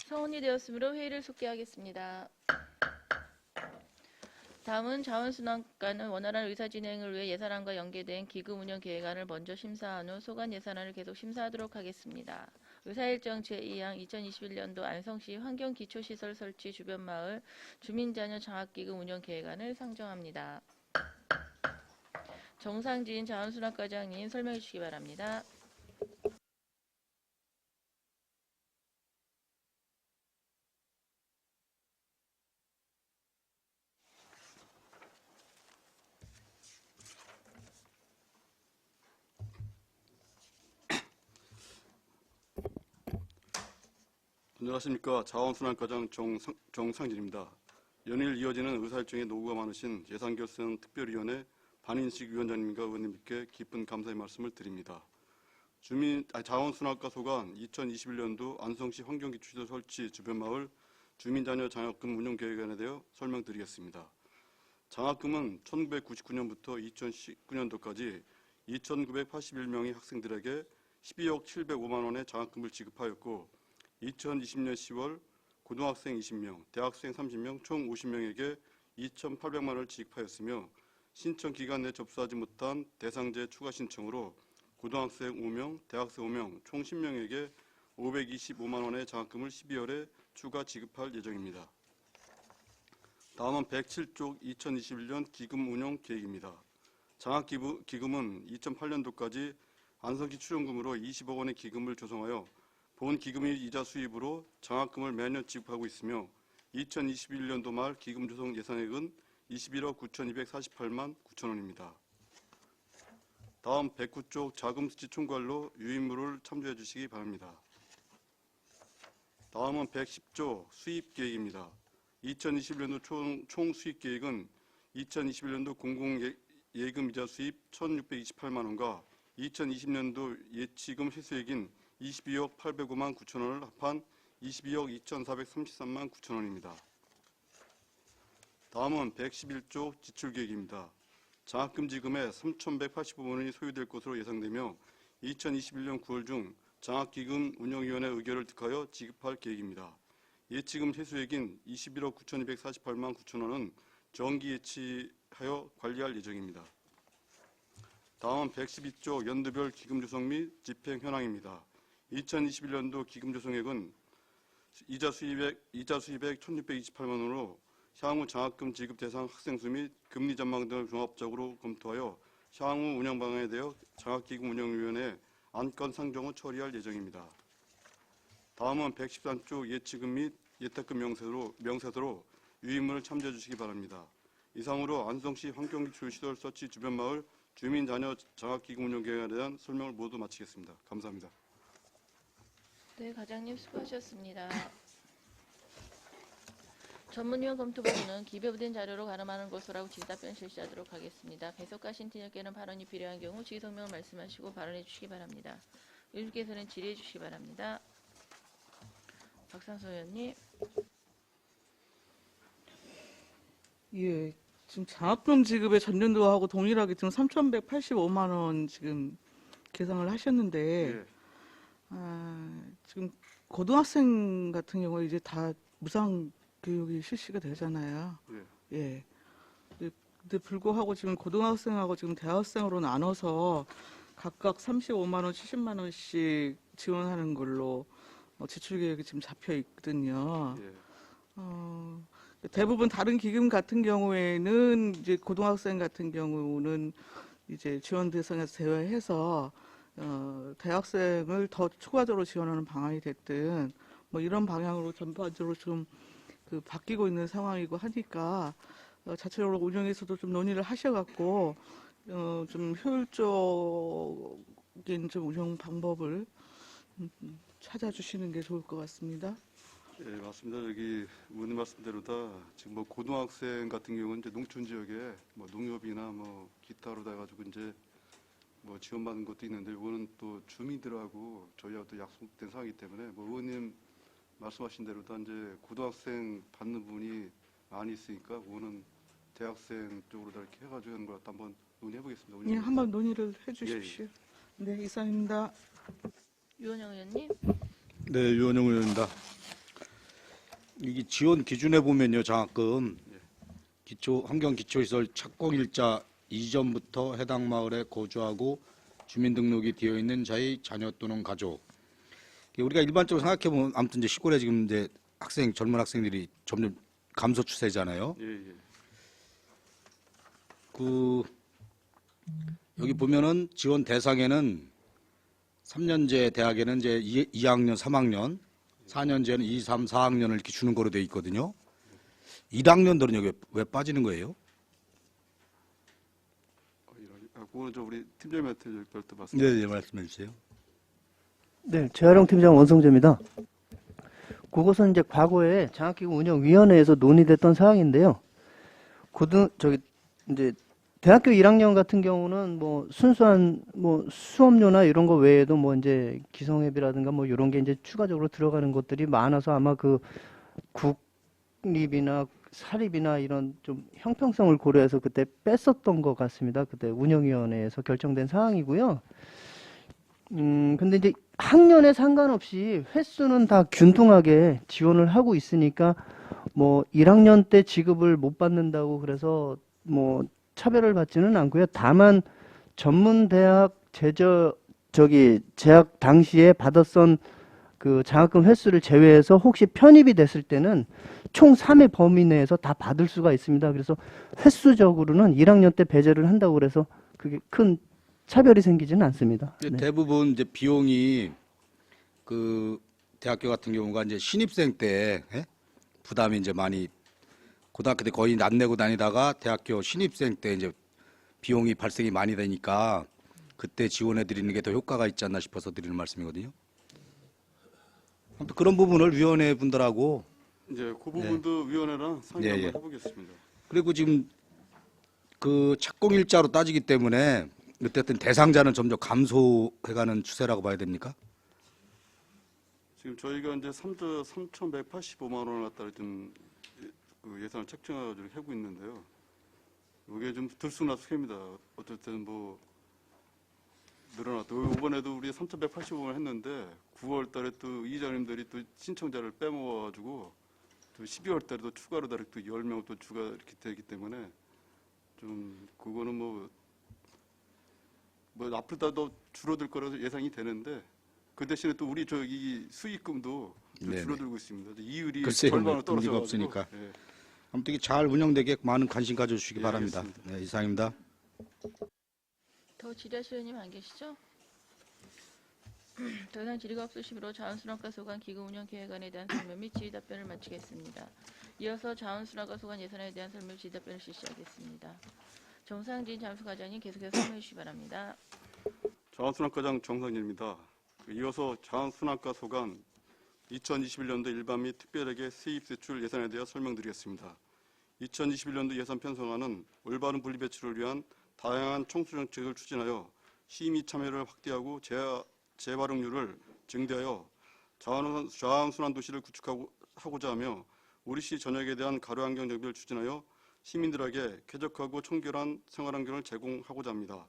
성원이 되었으므로 회의를 속개하겠습니다. 다음은 자원순환과는 원활한 의사진행을 위해 예산안과 연계된 기금 운영 계획안을 먼저 심사한 후 소관 예산안을 계속 심사하도록 하겠습니다. 의사일정 제2항 2021년도 안성시 환경기초시설 설치 주변마을 주민자녀 장학기금 운영 계획안을 상정합니다. 정상진 자원순환과장님 설명해 주시기 바랍니다. 안녕하십니까. 자원순환과장 정상진입니다. 연일 이어지는 의사일정에 노고가 많으신 예산결산 특별위원회 반인식 위원장님과 의원님께 깊은 감사의 말씀을 드립니다. 자원순환과 소관 2021년도 안성시 환경기초시설 설치 주변마을 주민자녀 장학금 운용계획안에 대해 설명드리겠습니다. 장학금은 1999년부터 2019년도까지 2,981명의 학생들에게 12억 705만 원의 장학금을 지급하였고 2020년 10월 고등학생 20명, 대학생 30명, 총 50명에게 2,800만 원을 지급하였으며 신청 기간 내 접수하지 못한 대상자 추가 신청으로 고등학생 5명, 대학생 5명, 총 10명에게 525만 원의 장학금을 12월에 추가 지급할 예정입니다. 다음은 107쪽 2021년 기금 운용 계획입니다. 장학기금은 2008년도까지 안성시 출연금으로 20억 원의 기금을 조성하여 본 기금의 이자 수입으로 장학금을 매년 지급하고 있으며 2021년도 말 기금 조성 예산액은 21억 9,248만 9천 원입니다. 다음 109쪽 자금수치 총괄로 유인물을 참조해 주시기 바랍니다. 다음은 110조 수입계획입니다. 2021년도 총 수입계획은 2021년도 공공예금이자 수입 1,628만 원과 2020년도 예치금 회수액인 22억 805만 9천 원을 합한 22억 2,433만 9천 원입니다. 다음은 111조 지출계획입니다. 장학금 지급에 3,185만 원이 소요될 것으로 예상되며 2021년 9월 중 장학기금 운영위원회 의결을 득하여 지급할 계획입니다. 예치금 회수액인 21억 9,248만 9천 원은 정기 예치하여 관리할 예정입니다. 다음은 112조 연도별 기금 조성 및 집행 현황입니다. 2021년도 기금 조성액은 이자 수입액 1,628만 원으로 향후 장학금 지급 대상 학생 수 및 금리 전망 등을 종합적으로 검토하여 향후 운영 방안에 대해 장학기금 운영위원회 안건 상정 후 처리할 예정입니다. 다음은 113조 예치금 및 예탁금 명세서로 유인물을 참조해 주시기 바랍니다. 이상으로 안성시 환경기초시설 설치 주변마을 주민자녀 장학기금 운영계획에 대한 설명을 모두 마치겠습니다. 감사합니다. 네, 과장님 수고하셨습니다. 전문위원 검토본은 기재부된 자료로 가름하는 것으로 질의답변 실시하도록 하겠습니다. 배석과 신팀장께는 발언이 필요한 경우 질의 성명을 말씀하시고 발언해 주시기 바랍니다. 의원님께서는 질의해 주시기 바랍니다. 박상수 의원님. 예, 지금 장학금 지급의 전년도하고 동일하게 지금 3,185만 원 지금 계산을 하셨는데, 예. 지금 고등학생 같은 경우에 이제 다 무상 교육이 실시가 되잖아요. 예. 예. 근데 불구하고 지금 고등학생하고 지금 대학생으로 나눠서 각각 35만 원, 70만 원씩 지원하는 걸로 지출 계획이 지금 잡혀 있거든요. 예. 대부분 다른 기금 같은 경우에는 이제 고등학생 같은 경우는 이제 지원 대상에서 제외해서 대학생을 더 추가적으로 지원하는 방안이 됐든 뭐 이런 방향으로 전반적으로 좀 바뀌고 있는 상황이고 하니까 자체적으로 운영에서도 좀 논의를 하셔갖고 좀 효율적인 좀 운영 방법을 찾아주시는 게 좋을 것 같습니다. 예, 맞습니다. 여기 의원님 말씀대로다 지금 뭐 고등학생 같은 경우는 이제 농촌 지역에 뭐 농협이나 뭐 기타로 다 가지고 이제 뭐 지원받는 것도 있는데 이거는 또 주민들하고 저희하고 또 약속된 사항이기 때문에 뭐 의원님 말씀하신 대로다 이제 고등학생 받는 분이 많이 있으니까 그거는 대학생 쪽으로 다 이렇게 해가지고 하는 걸 한번 논의해 보겠습니다. 예, 한번 논의를 해주십시오. 네, 이상입니다. 유원영 의원님. 네, 유원영 의원입니다. 이게 지원 기준에 보면요, 장학금 환경기초시설 착공일자 이전부터 해당 마을에 거주하고 주민등록이 되어 있는 자의 자녀 또는 가족. 우리가 일반적으로 생각해 보면 아무튼 이제 시골에 지금 이제 젊은 학생들이 점점 감소 추세잖아요. 예, 예. 여기 보면은 지원 대상에는 3년제 대학에는 이제 2학년, 3학년, 4년제는 2, 3, 4학년을 이렇게 주는 거로 되어 있거든요. 1학년들은 여기 왜 빠지는 거예요? 그거는 우리 팀장님한테 별도 말씀. 네, 말씀해 주세요. 네, 재활용 팀장 원성재입니다. 그것은 이제 과거에 장학기금 운영위원회에서 논의됐던 사항인데요. 이제 대학교 1학년 같은 경우는 뭐 순수한 뭐 수업료나 이런 거 외에도 뭐 이제 기성회비라든가 뭐 이런 게 이제 추가적으로 들어가는 것들이 많아서 아마 그 국립이나 사립이나 이런 좀 형평성을 고려해서 그때 뺐었던 것 같습니다. 그때 운영위원회에서 결정된 사항이고요. 근데 이제 학년에 상관없이 횟수는 다 균등하게 지원을 하고 있으니까 뭐 1학년 때 지급을 못 받는다고 그래서 뭐 차별을 받지는 않고요. 다만 전문대학 재학 당시에 받았던 그 장학금 횟수를 제외해서 혹시 편입이 됐을 때는 총 3회 범위 내에서 다 받을 수가 있습니다. 그래서 횟수적으로는 1학년 때 배제를 한다고 그래서 그게 큰 차별이 생기지는 않습니다. 네. 대부분 이제 비용이 그 대학교 같은 경우가 이제 신입생 때 부담이 이제 많이 고등학교 때 거의 안 내고 다니다가 대학교 신입생 때 이제 비용이 발생이 많이 되니까 그때 지원해 드리는 게 더 효과가 있지 않나 싶어서 드리는 말씀이거든요. 아무튼 그런 부분을 위원회 분들하고 이제 그 부분도 위원회랑 상의 예, 예. 한번 해보겠습니다. 그리고 지금 그 착공일자로 따지기 때문에 어쨌든 대상자는 점점 감소해가는 추세라고 봐야 됩니까? 지금 저희가 이제 3,185만 원을 갖다 좀 그 예산을 책정해가지고 하고 있는데요. 이게 좀 들쑥날쑥합니다. 어쨌든 뭐 늘어났고 이번에도 우리 3,185만 했는데 9월 달에 또 이장님들이 또 신청자를 빼먹어가지고 또 12월 달에 또 추가로 다르게 또 10명 또 추가 이렇게 되기 때문에 좀 그거는 뭐 앞으로 더 줄어들 거라서 예상이 되는데 그 대신에 또 우리 저기 수익금도 좀 네네. 줄어들고 있습니다. 이율이 글쎄요, 절반으로 뭐 떨어져가지고. 없으니까. 예. 아무튼 이게 잘 운영되게 많은 관심 가져주시기 예, 바랍니다. 알겠습니다. 네, 이상입니다. 더 지자시의원님 안 계시죠? 더 이상 질의가 없으시므로 자원순환과 소관 기금 운영 계획안에 대한 설명 및 질의 답변을 마치겠습니다. 이어서 자원순환과 소관 예산에 대한 설명 질의 답변을 실시하겠습니다. 정상진 잠수과장님 계속해서 설명해 주시기 바랍니다. 자원순환과장 정상진입니다. 이어서 자원순환과 소관 2021년도 일반 및 특별회계 수입세출 예산에 대해 설명드리겠습니다. 2021년도 예산 편성안은 올바른 분리배출을 위한 다양한 청수정책을 추진하여 시민 참여를 확대하고 재활용률을 증대하여 자원순환 도시를 구축하고자 하며 우리 시 전역에 대한 가로환경 정비를 추진하여 시민들에게 쾌적하고 청결한 생활환경을 제공하고자 합니다.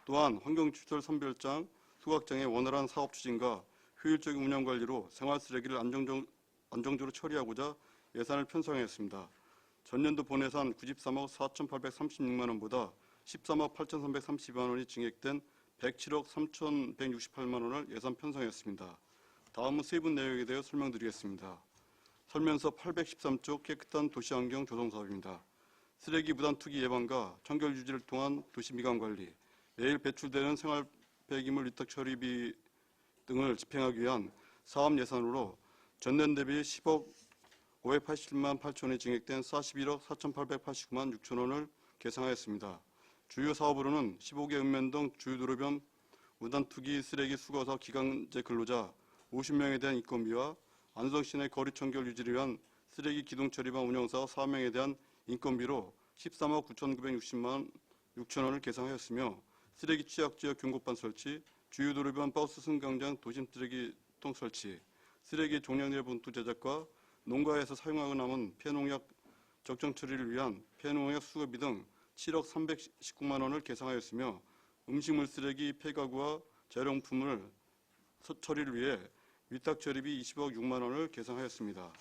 또한 환경시설 선별장, 수각장의 원활한 사업 추진과 효율적인 운영관리로 생활쓰레기를 안정적으로 처리하고자 예산을 편성하였습니다. 전년도 본예산 93억 4,836만 원보다 13억 8,332만 원이 증액된 107억 3,168만 원을 예산 편성했습니다. 다음은 세부 내용에 대해 설명드리겠습니다. 설명서 813쪽 깨끗한 도시환경 조성사업입니다. 쓰레기 무단 투기 예방과 청결 유지를 통한 도시 미관 관리, 매일 배출되는 생활 폐기물 위탁 처리비 등을 집행하기 위한 사업 예산으로 전년 대비 10억 587만 8천 원이 증액된 41억 4,889만 6천 원을 계상하였습니다. 주요 사업으로는 15개 읍면동 주유도로변 무단투기 쓰레기 수거사 기간제 근로자 50명에 대한 인건비와 안성시내 거리 청결 유지를 위한 쓰레기 기동 처리반 운영사 4명에 대한 인건비로 13억 9,960만 6천 원을 계상하였으며 쓰레기 취약지역 경고반 설치, 주유도로변 버스 승강장 도심 쓰레기통 설치, 쓰레기 종량제 봉투 제작과 농가에서 사용하고 남은 폐농약 적정 처리를 위한 폐농약 수거비 등 7억 319만 원을 계상하였으며 음식물 쓰레기 폐가구와 재활용품을 처리를 위해 위탁 처리비 20억 6만 원을 계상하였습니다.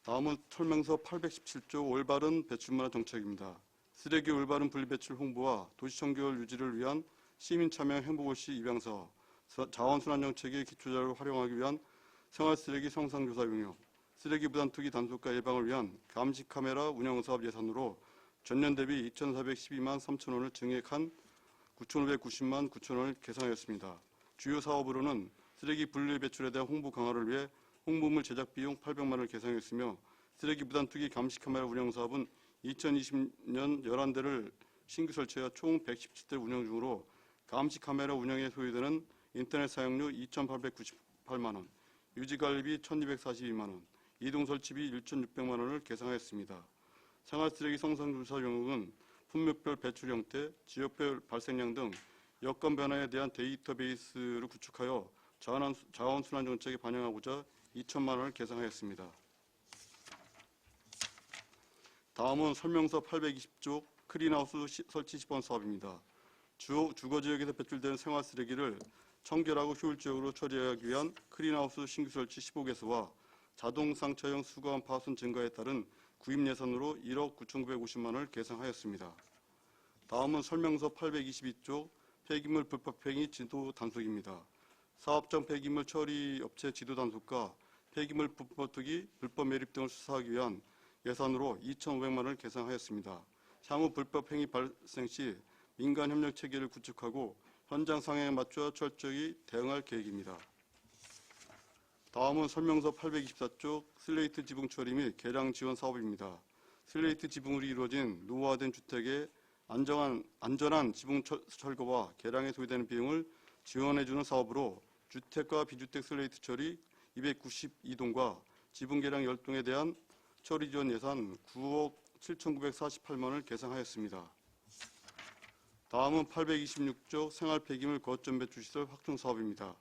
다음은 설명서 817조 올바른 배출문화 정책입니다. 쓰레기 올바른 분리배출 홍보와 도시청결 유지를 위한 시민 참여 행복올시 입양사업, 자원순환 정책의 기초자료를 활용하기 위한 생활쓰레기 성상조사 용역, 쓰레기 무단투기 단속과 예방을 위한 감시 카메라 운영 사업 예산으로 전년 대비 2,412만 3천 원을 증액한 9,590만 9천 원을 계상하였습니다. 주요 사업으로는 쓰레기 분리 배출에 대한 홍보 강화를 위해 홍보물 제작 비용 800만 원을 계상했으며 쓰레기 무단투기 감시 카메라 운영 사업은 2020년 11대를 신규 설치하여 총 117대 운영 중으로 감시 카메라 운영에 소요되는 인터넷 사용료 2,898만 원, 유지관리비 1,242만 원, 이동 설치비 1,600만 원을 계상하였습니다. 생활쓰레기 성상조사 용역은 품목별 배출 형태, 지역별 발생량 등 여건 변화에 대한 데이터베이스를 구축하여 자원순환 정책에 반영하고자 2천만 원을 계상하였습니다. 다음은 설명서 820조 클린하우스 설치 시범 사업입니다. 주거지역에서 배출되는 생활쓰레기를 청결하고 효율적으로 처리하기 위한 클린하우스 신규 설치 15개소와 자동 상차용 수거함 파손 증가에 따른 구입 예산으로 1억 9,950만 원을 계상하였습니다. 다음은 설명서 822조 폐기물 불법행위 지도 단속입니다. 사업장 폐기물 처리 업체 지도 단속과 폐기물 불법 투기, 불법 매립 등을 수사하기 위한 예산으로 2,500만 원을 계상하였습니다. 향후 불법 행위 발생 시 민간 협력 체계를 구축하고 현장 상황에 맞춰 철저히 대응할 계획입니다. 다음은 설명서 824조 슬레이트 지붕 처리 및 개량 지원 사업입니다. 슬레이트 지붕으로 이루어진 노후화된 주택의 안전한 지붕 철거와 개량에 소요되는 비용을 지원해주는 사업으로 주택과 비주택 슬레이트 처리 292동과 지붕 개량 10동에 대한 처리 지원 예산 9억 7,948만 원을 계상하였습니다. 다음은 826조 생활 폐기물 거점 배출 시설 확충 사업입니다.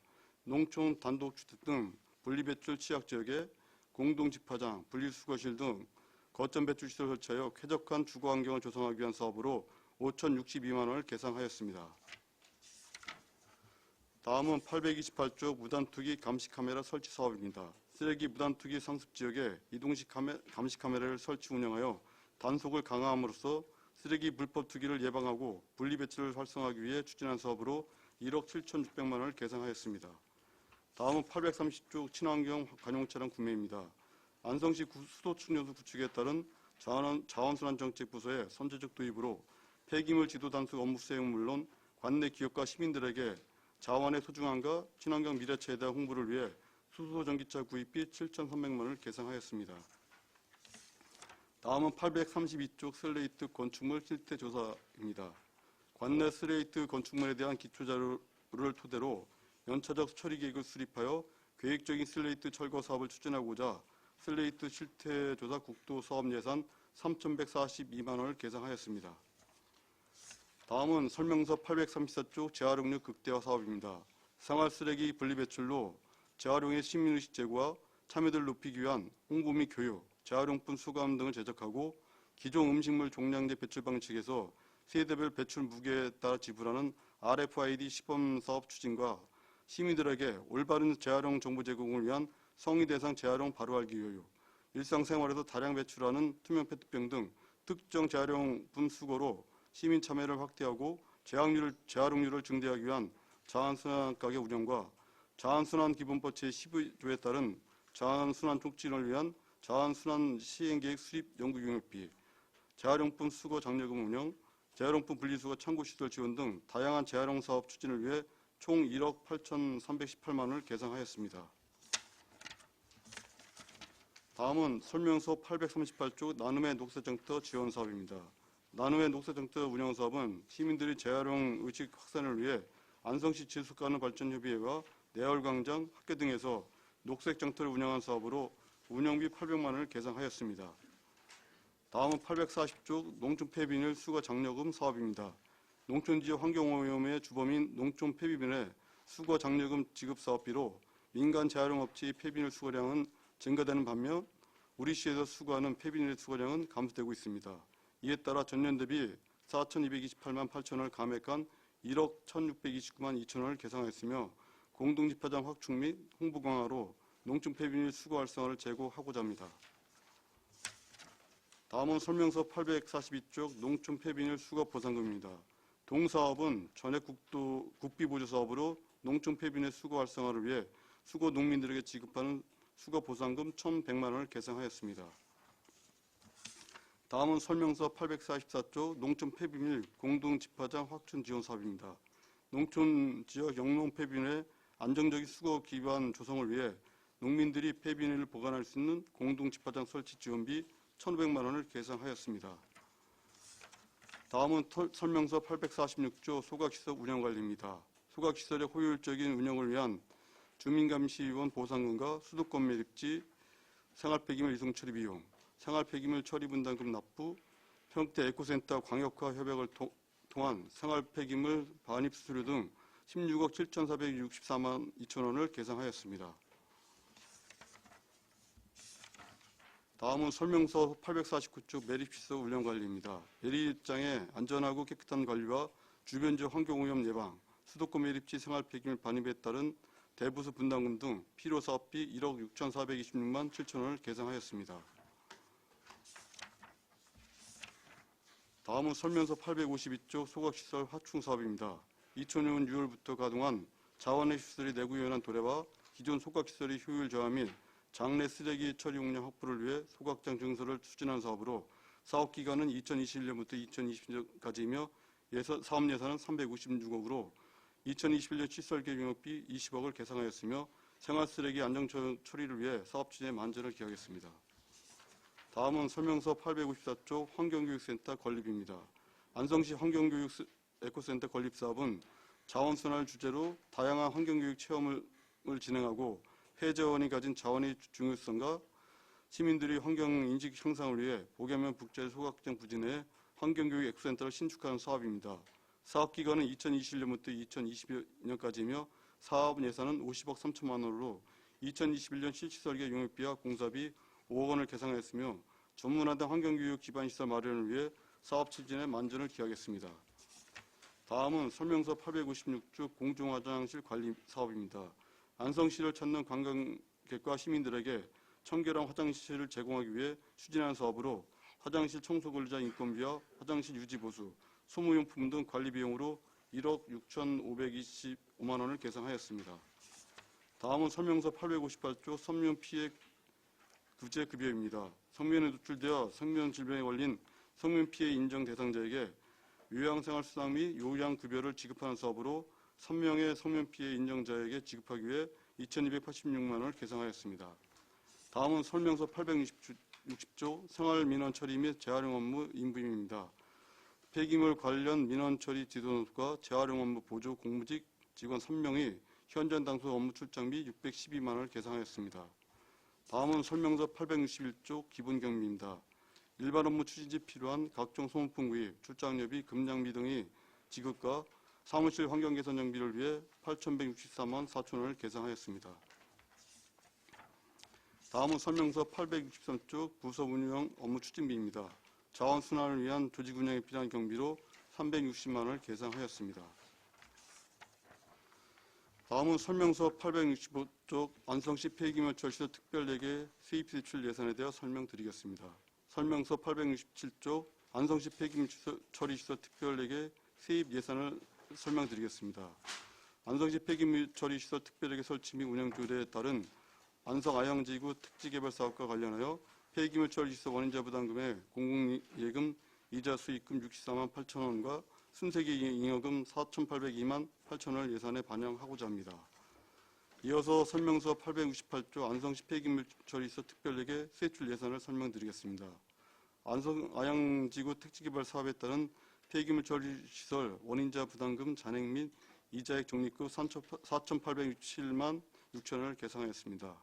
농촌 단독주택 등 분리배출 취약지역에 공동집화장, 분리수거실 등 거점 배출시설 설치하여 쾌적한 주거 환경을 조성하기 위한 사업으로 5,062만 원을 계상하였습니다. 다음은 828조 무단투기 감시 카메라 설치 사업입니다. 쓰레기 무단투기 상습지역에 이동식 감시 카메라를 설치 운영하여 단속을 강화함으로써 쓰레기 불법 투기를 예방하고 분리배출을 활성화하기 위해 추진한 사업으로 1억 7,600만 원을 계상하였습니다. 다음은 830조 친환경 관용차량 구매입니다. 안성시 수도충전소 구축에 따른 자원순환 정책 부서의 선제적 도입으로 폐기물 지도 단속 업무 수행은 물론 관내 기업과 시민들에게 자원의 소중함과 친환경 미래차에 대한 홍보를 위해 수소 전기차 구입비 7,300만 원을 계상하였습니다. 다음은 832쪽 슬레이트 건축물 실태 조사입니다. 관내 슬레이트 건축물에 대한 기초자료를 토대로 연차적 처리 계획을 수립하여 계획적인 슬레이트 철거 사업을 추진하고자 슬레이트 실태 조사 국도 사업 예산 3,142만 원을 계상하였습니다. 다음은 설명서 834쪽 재활용률 극대화 사업입니다. 생활쓰레기 분리배출로 재활용의 시민의식 제고와 참여도를 높이기 위한 홍보 및 교육, 재활용품 수거함 등을 제작하고 기존 음식물 종량제 배출 방식에서 세대별 배출 무게에 따라 지불하는 RFID 시범사업 추진과 시민들에게 올바른 재활용 정보 제공을 위한 성의 대상 재활용 바로알기 교육, 일상생활에서 다량 배출하는 투명 페트병 등 특정 재활용품 수거로 시민 참여를 확대하고 재활용률을 증대하기 위한 자원순환 가게 운영과 자원순환 기본법 제12조에 따른 자원순환 촉진을 위한 자원순환 시행계획 수립 연구경력비, 재활용품 수거 장려금 운영, 재활용품 분리수거 창고시설 지원 등 다양한 재활용 사업 추진을 위해 총 1억 8,318만 원을 계상하였습니다. 다음은 설명서 838조 나눔의 녹색정터 지원 사업입니다. 나눔의 녹색정터 운영 사업은 시민들이 재활용 의식 확산을 위해 안성시 지속가능발전협의회와 내월광장, 학교 등에서 녹색정터를 운영한 사업으로 운영비 800만 원을 계상하였습니다. 다음은 840조 농촌 폐비닐 수거 장려금 사업입니다. 농촌지역 환경오염의 주범인 농촌 폐비빈의 수거 장려금 지급 사업비로 민간 재활용업체의 폐비닐 수거량은 증가되는 반면 우리 시에서 수거하는 폐비닐 수거량은 감소되고 있습니다. 이에 따라 전년 대비 4,228만 8천 원을 감액한 1억 1,629만 2천 원을 계상하였으며 공동집화장 확충 및 홍보 강화로 농촌 폐비닐 수거 활성화를 제고하고자 합니다. 다음은 설명서 842쪽 농촌 폐비닐 수거 보상금입니다. 동사업은 전액 국비 보조 사업으로 농촌 폐비닐 수거 활성화를 위해 수거 농민들에게 지급하는 수거 보상금 1,100만 원을 계상하였습니다. 다음은 설명서 844조 농촌 폐비닐 공동 집화장 확충 지원 사업입니다. 농촌 지역 영농 폐비닐의 안정적인 수거 기반 조성을 위해 농민들이 폐비닐을 보관할 수 있는 공동 집화장 설치 지원비 1,500만 원을 계상하였습니다. 다음은 설명서 846조 소각시설 운영관리입니다. 소각시설의 효율적인 운영을 위한 주민감시위원 보상금과 수도권 매립지, 생활폐기물 이송 처리 비용, 생활폐기물 처리 분담금 납부, 평택 에코센터 광역화 협약을 통한 생활폐기물 반입 수수료 등 16억 7,464만 2천 원을 계상하였습니다. 다음은 설명서 849쪽 매립시설 운영관리입니다. 매립장의 안전하고 깨끗한 관리와 주변 지역 환경오염 예방, 수도권 매립지 생활폐기물 반입에 따른 대부수 분담금 등 필요사업비 1억 6,426만 7천 원을 계상하였습니다. 다음은 설명서 852쪽 소각시설 하충사업입니다. 2000년 6월부터 가동한 자원의 시설이 내구연한 도래와 기존 소각시설의 효율 저하 및 장내 쓰레기 처리 용량 확보를 위해 소각장 증설을 추진한 사업으로 사업기간은 2021년부터 2020년까지이며 사업 예산은 356억으로 2021년 시설계 용역비 20억을 계상하였으며 생활쓰레기 안정 처리를 위해 사업 추진에 만전을 기하겠습니다. 다음은 설명서 854쪽 환경교육센터 건립입니다. 안성시 환경교육 에코센터 건립 사업은 자원순환을 주제로 다양한 환경교육 체험을 진행하고 폐자원이 가진 자원의 중요성과 시민들의 환경인식 향상을 위해 복야면 북제 소각장 부지 내 환경교육 에코센터를 신축하는 사업입니다. 사업기간은 2021년부터 2022년까지이며 사업 예산은 50억 3천만 원으로 2021년 실시설계 용역비와 공사비 5억 원을 계상하였으며 전문화된 환경교육 기반시설 마련을 위해 사업 추진에 만전을 기하겠습니다. 다음은 설명서 856쪽 공중화장실 관리 사업입니다. 안성시를 찾는 관광객과 시민들에게 청결한 화장실을 제공하기 위해 추진하는 사업으로 화장실 청소 관리자 인건비와 화장실 유지 보수, 소모용품 등 관리 비용으로 1억 6,525만 원을 계상하였습니다. 다음은 설명서 858조 섬유염 피해 구제 급여입니다. 성면에 노출되어 성면 질병에 걸린 성면 피해 인정 대상자에게 요양생활수당 및 요양급여를 지급하는 사업으로 3명의 성면 피해 인정자에게 지급하기 위해 2,286만 원을 계상하였습니다. 다음은 설명서 860조 생활민원 처리 및 재활용 업무 인부임입니다. 폐기물 관련 민원 처리 지도과 재활용 업무 보조 공무직 직원 3명이 현장 당소 업무 출장 및 612만 원을 계상하였습니다. 다음은 설명서 861조 기본경비입니다. 일반 업무 추진지 필요한 각종 소모품 구입, 출장료비, 금장비 등의 지급과 사무실 환경 개선 정비를 위해 8,164만 4천 원을 계상하였습니다. 다음은 설명서 863쪽 부서 운영 업무 추진비입니다. 자원 순환을 위한 조직 운영에 필요한 경비로 360만 원을 계상하였습니다. 다음은 설명서 865쪽 안성시 폐기물 처리시설 특별예계 세입 세출 예산에 대해 설명드리겠습니다. 설명서 867쪽 안성시 폐기물 처리시설 특별예계 세입 예산을 설명드리겠습니다. 안성시 폐기물 처리시설 특별예계 설치 및 운영 조례에 따른 안성 아양지구 특지개발 사업과 관련하여 폐기물 처리시설 원인자 부담금의 공공예금 이자 수익금 64만 8천 원과 순세기 잉여금 4,802만 8천 원을 예산에 반영하고자 합니다. 이어서 설명서 868조 안성시 폐기물 처리시설 특별예계 세출 예산을 설명드리겠습니다. 안성 아양지구 특지개발 사업에 따른 폐기물 처리시설 원인자 부담금 잔액 및 이자액 적립금 4,867만 6천 원을 계상하였습니다.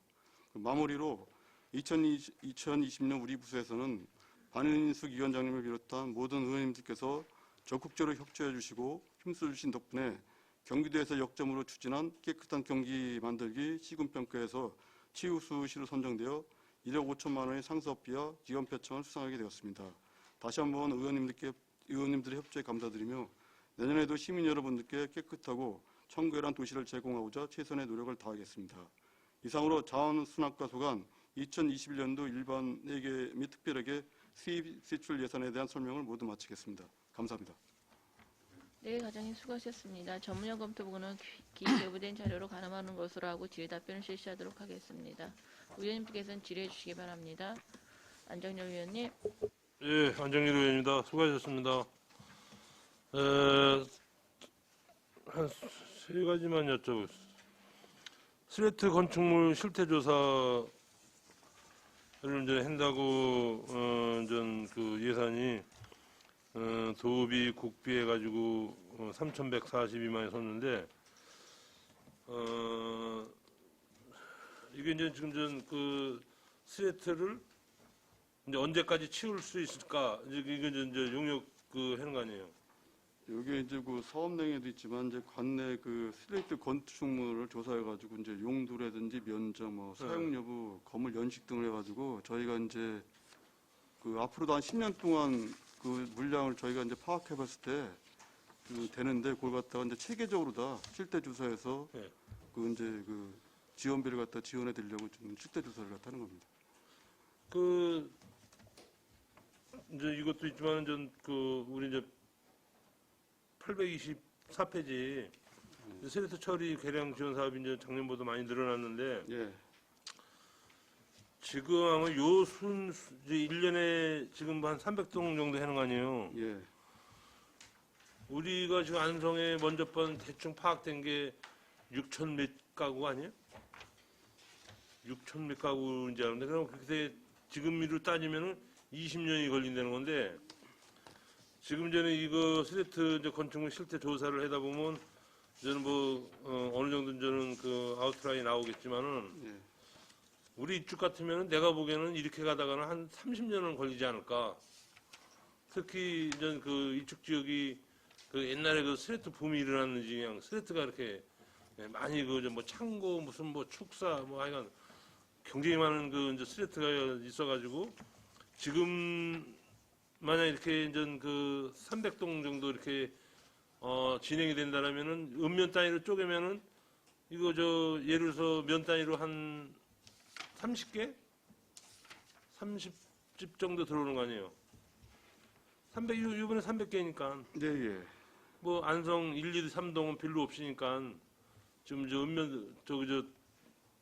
마무리로 2020년 우리 부서에서는 반인숙 위원장님을 비롯한 모든 의원님들께서 적극적으로 협조해 주시고 힘써 주신 덕분에 경기도에서 역점으로 추진한 깨끗한 경기 만들기 시군평가에서 최우수시로 선정되어 1억 5천만 원의 상사업비와 기원표창을 수상하게 되었습니다. 다시 한번 의원님들의 협조에 감사드리며 내년에도 시민 여러분들께 깨끗하고 청결한 도시를 제공하고자 최선의 노력을 다하겠습니다. 이상으로 자원순환과 소관 2021년도 일반 회계 및 특별회계 수입 지출 예산에 대한 설명을 모두 마치겠습니다. 감사합니다. 네, 과장님 수고하셨습니다. 전문형 검토 보고는 기재부된 자료로 가늠하는 것으로 하고 질의 답변을 실시하도록 하겠습니다. 의원님께서는 질의해 주시기 바랍니다. 안정열 위원님. 예, 안정일 의원입니다. 수고하셨습니다. 한 세 가지만 여쭤보겠습니다. 스레트 건축물 실태조사를 이제 한다고 그 예산이 도비 국비 해가지고 3,142만에 섰는데 이게 이제 지금 그 스레트를 이제 언제까지 치울 수 있을까? 이제 이게 이제 용역 그 하는 거 아니에요? 여기 이제 그 사업 내용에도 있지만 이제 관내 그 슬레이트 건축물을 조사해가지고 이제 용도라든지 면적, 뭐 사용 여부, 건물 연식 등을 해가지고 저희가 이제 그 앞으로도 한 10년 동안 그 물량을 저희가 이제 파악해봤을 때 그 되는데 그걸 갖다가 이제 체계적으로 다 실태 조사해서 네. 그 이제 그 지원비를 갖다 지원해 드리려고 좀 실태 조사를 갖다 하는 겁니다. 그 이제 이것도 있지만 그 우리 이제 824페이지 스레트 처리 개량 지원 사업이 이제 작년보다 많이 늘어났는데 예, 지금 아마 요 순 1년에 지금 한 300동 정도 하는 거 아니에요? 예, 우리가 지금 안성에 먼저 번 대충 파악된 게 6천 몇 가구 아니에요? 6천 몇 가구인지 아는데 그럼 그때 지금으로 따지면은 20년이 걸린다는 건데 지금 전에 이거 스레트 이제 건축물 실태 조사를 하다 보면 저는 뭐 어느 정도 저는 그 아웃라인 나오겠지만은 예. 우리 이쪽 같으면은 내가 보기에는 이렇게 가다가는 한 30년은 걸리지 않을까. 특히 전 그 이쪽 지역이 그 옛날에 그 스레트 붐이 일어났는지 그냥 스레트가 이렇게 많이 그 뭐 창고 무슨 뭐 축사 뭐 하여간 굉장히 많은 그 이제 스레트가 있어가지고 지금 만약 이렇게 이제 그 300동 정도 이렇게 진행이 된다라면은 읍면 단위로 쪼개면은 이거 저 예를 들어서 면 단위로 한 30개? 30집 정도 들어오는 거 아니에요? 이번에 300개니까. 예, 예. 뭐 안성 1, 2, 3동은 별로 없으니까 지금 저 읍면 저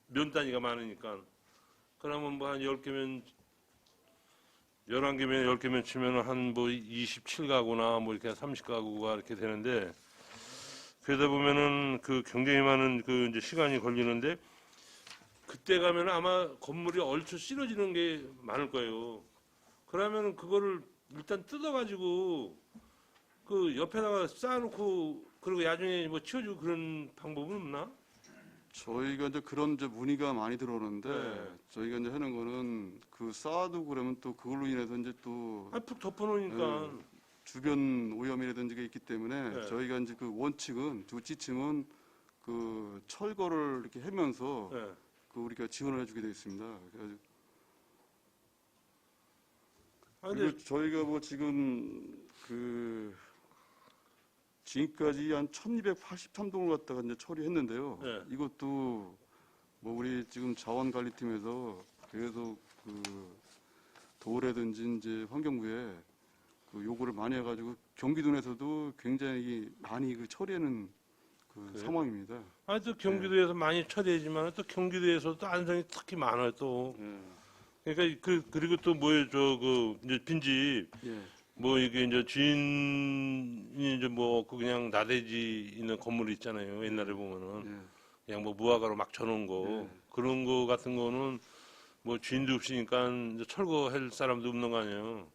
면 단위가 많으니까 그러면 뭐 한 10개면 11개면 10개면 치면은 한 뭐 27가구나 뭐 이렇게 30가구가 이렇게 되는데 그러다 보면은 그 굉장히 많은 그 이제 시간이 걸리는데 그때 가면은 아마 건물이 얼추 쓰러지는 게 많을 거예요. 그러면은 그거를 일단 뜯어가지고 그 옆에다가 쌓아놓고 그리고 나중에 뭐 치워주고 그런 방법은 없나? 저희가 이제 그런 이제 문의가 많이 들어오는데 네. 저희가 이제 하는 거는 그 쌓아두고 그러면 또 그걸로 인해서 이제 또 푹 덮어놓으니까. 주변 오염이라든지가 있기 때문에 네. 저희가 이제 그 원칙은 지침은 그 철거를 이렇게 하면서 네. 그 우리가 지원을 해주게 되어 있습니다. 그래가지고 아, 근데 그리고 저희가 뭐 지금 그 지금까지 한 1283동을 갖다가 이제 처리했는데요. 네. 이것도 뭐 우리 지금 자원관리팀에서 계속 그 도라든지 이제 환경부에 그 요구를 많이 해가지고 경기도 내에서도 굉장히 많이 그 처리하는 그 그래요? 상황입니다. 아, 또 경기도에서 많이 처리하지만 또 경기도에서 또 안성이 특히 많아요 또. 예. 그러니까 그리고 또 뭐예요 그 이제 빈집 예. 뭐 이게 이제 주인이 이제 뭐 없고 그냥 나대지 있는 건물이 있잖아요 옛날에 보면은 예. 그냥 뭐 무화과로 막 쳐놓은 거 네. 그런 거 같은 거는 뭐 주인도 없으니까 이제 철거할 사람도 없는 거 아니에요.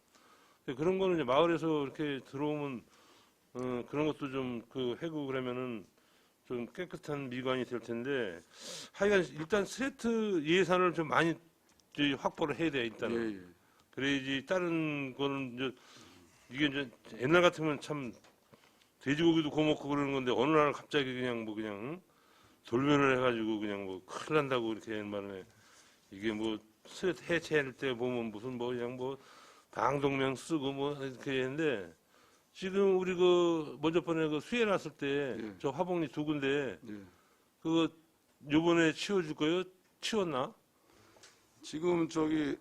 그런 거는 이제 마을에서 이렇게 들어오면 그런 것도 좀 그 해고 그러면은 좀 깨끗한 미관이 될 텐데 하여간 일단 스레트 예산을 좀 많이 이제 확보를 해야 돼 일단은. 예, 예. 그래야지 다른 거는 이제 이게 이제 옛날 같으면 참 돼지고기도 구워먹고 그러는 건데 어느 날 갑자기 그냥 뭐 그냥 돌면을 해가지고 그냥 뭐 큰일 난다고 이렇게 하는 바람에 이게 뭐 스레트 해체할 때 보면 무슨 뭐 그냥 뭐 방독면 쓰고 뭐 이렇게 했는데 지금 우리 그 먼저 번에 그 수해 났을 때 예. 저 화봉리 두 군데 예. 그거 요번에 치워줄 거요? 치웠나? 지금 저기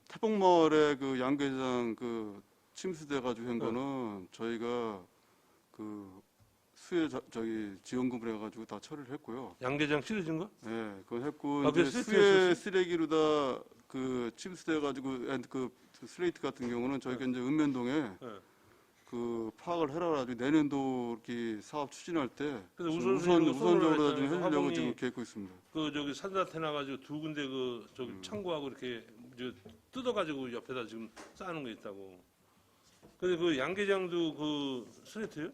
태복마을에 그 양계장 그 침수돼 가지고 한 거는 저희가 그 수해 저기 지원금을 해가지고 다 처리를 했고요. 양계장 찌러진 거? 예, 그건 했고 아, 이제 그 수해 쓰레기로다 그 침수돼가지고 그 슬레이트 같은 경우는 저희가 이제 읍면동에 예. 그 파악을 해라가지고 내년도 이렇게 사업 추진할 때 그래서 우선적으로 좀 했잖아요. 해주려고 화봉이 지금 계획하고 있습니다. 그 저기 산사태 나가지고 두 군데 그 저기 창고하고 이렇게 저 뜯어가지고 옆에다 지금 쌓는 거 있다고. 근데 그 양계장도 그 스레트요?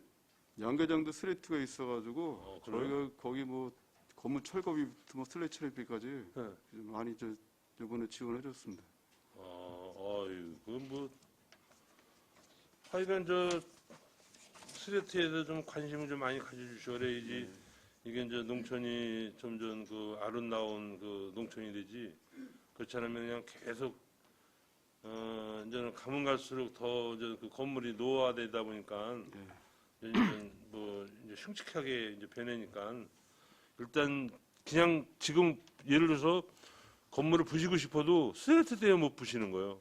양계장도 슬레이트가 있어가지고 그래요? 저희가 거기 뭐 건물 철거비부터 뭐 슬레이트 철거비까지 네. 많이 저 이번에 지원해줬습니다. 어유 그건 뭐 하여간 저 스레트에 대해서 좀 관심을 좀 많이 가져주셔야지 이게 이제 농촌이 점점 그 아름다운 그 농촌이 되지 그렇지 않으면 그냥 계속 이제는 가면 갈수록 더 이제 그 건물이 노화되다 보니까 예. 이제 뭐 이제 흉측하게 이제 변하니까 일단 그냥 지금 예를 들어서 건물을 부시고 싶어도 스레트 때문에 못 부시는 거예요.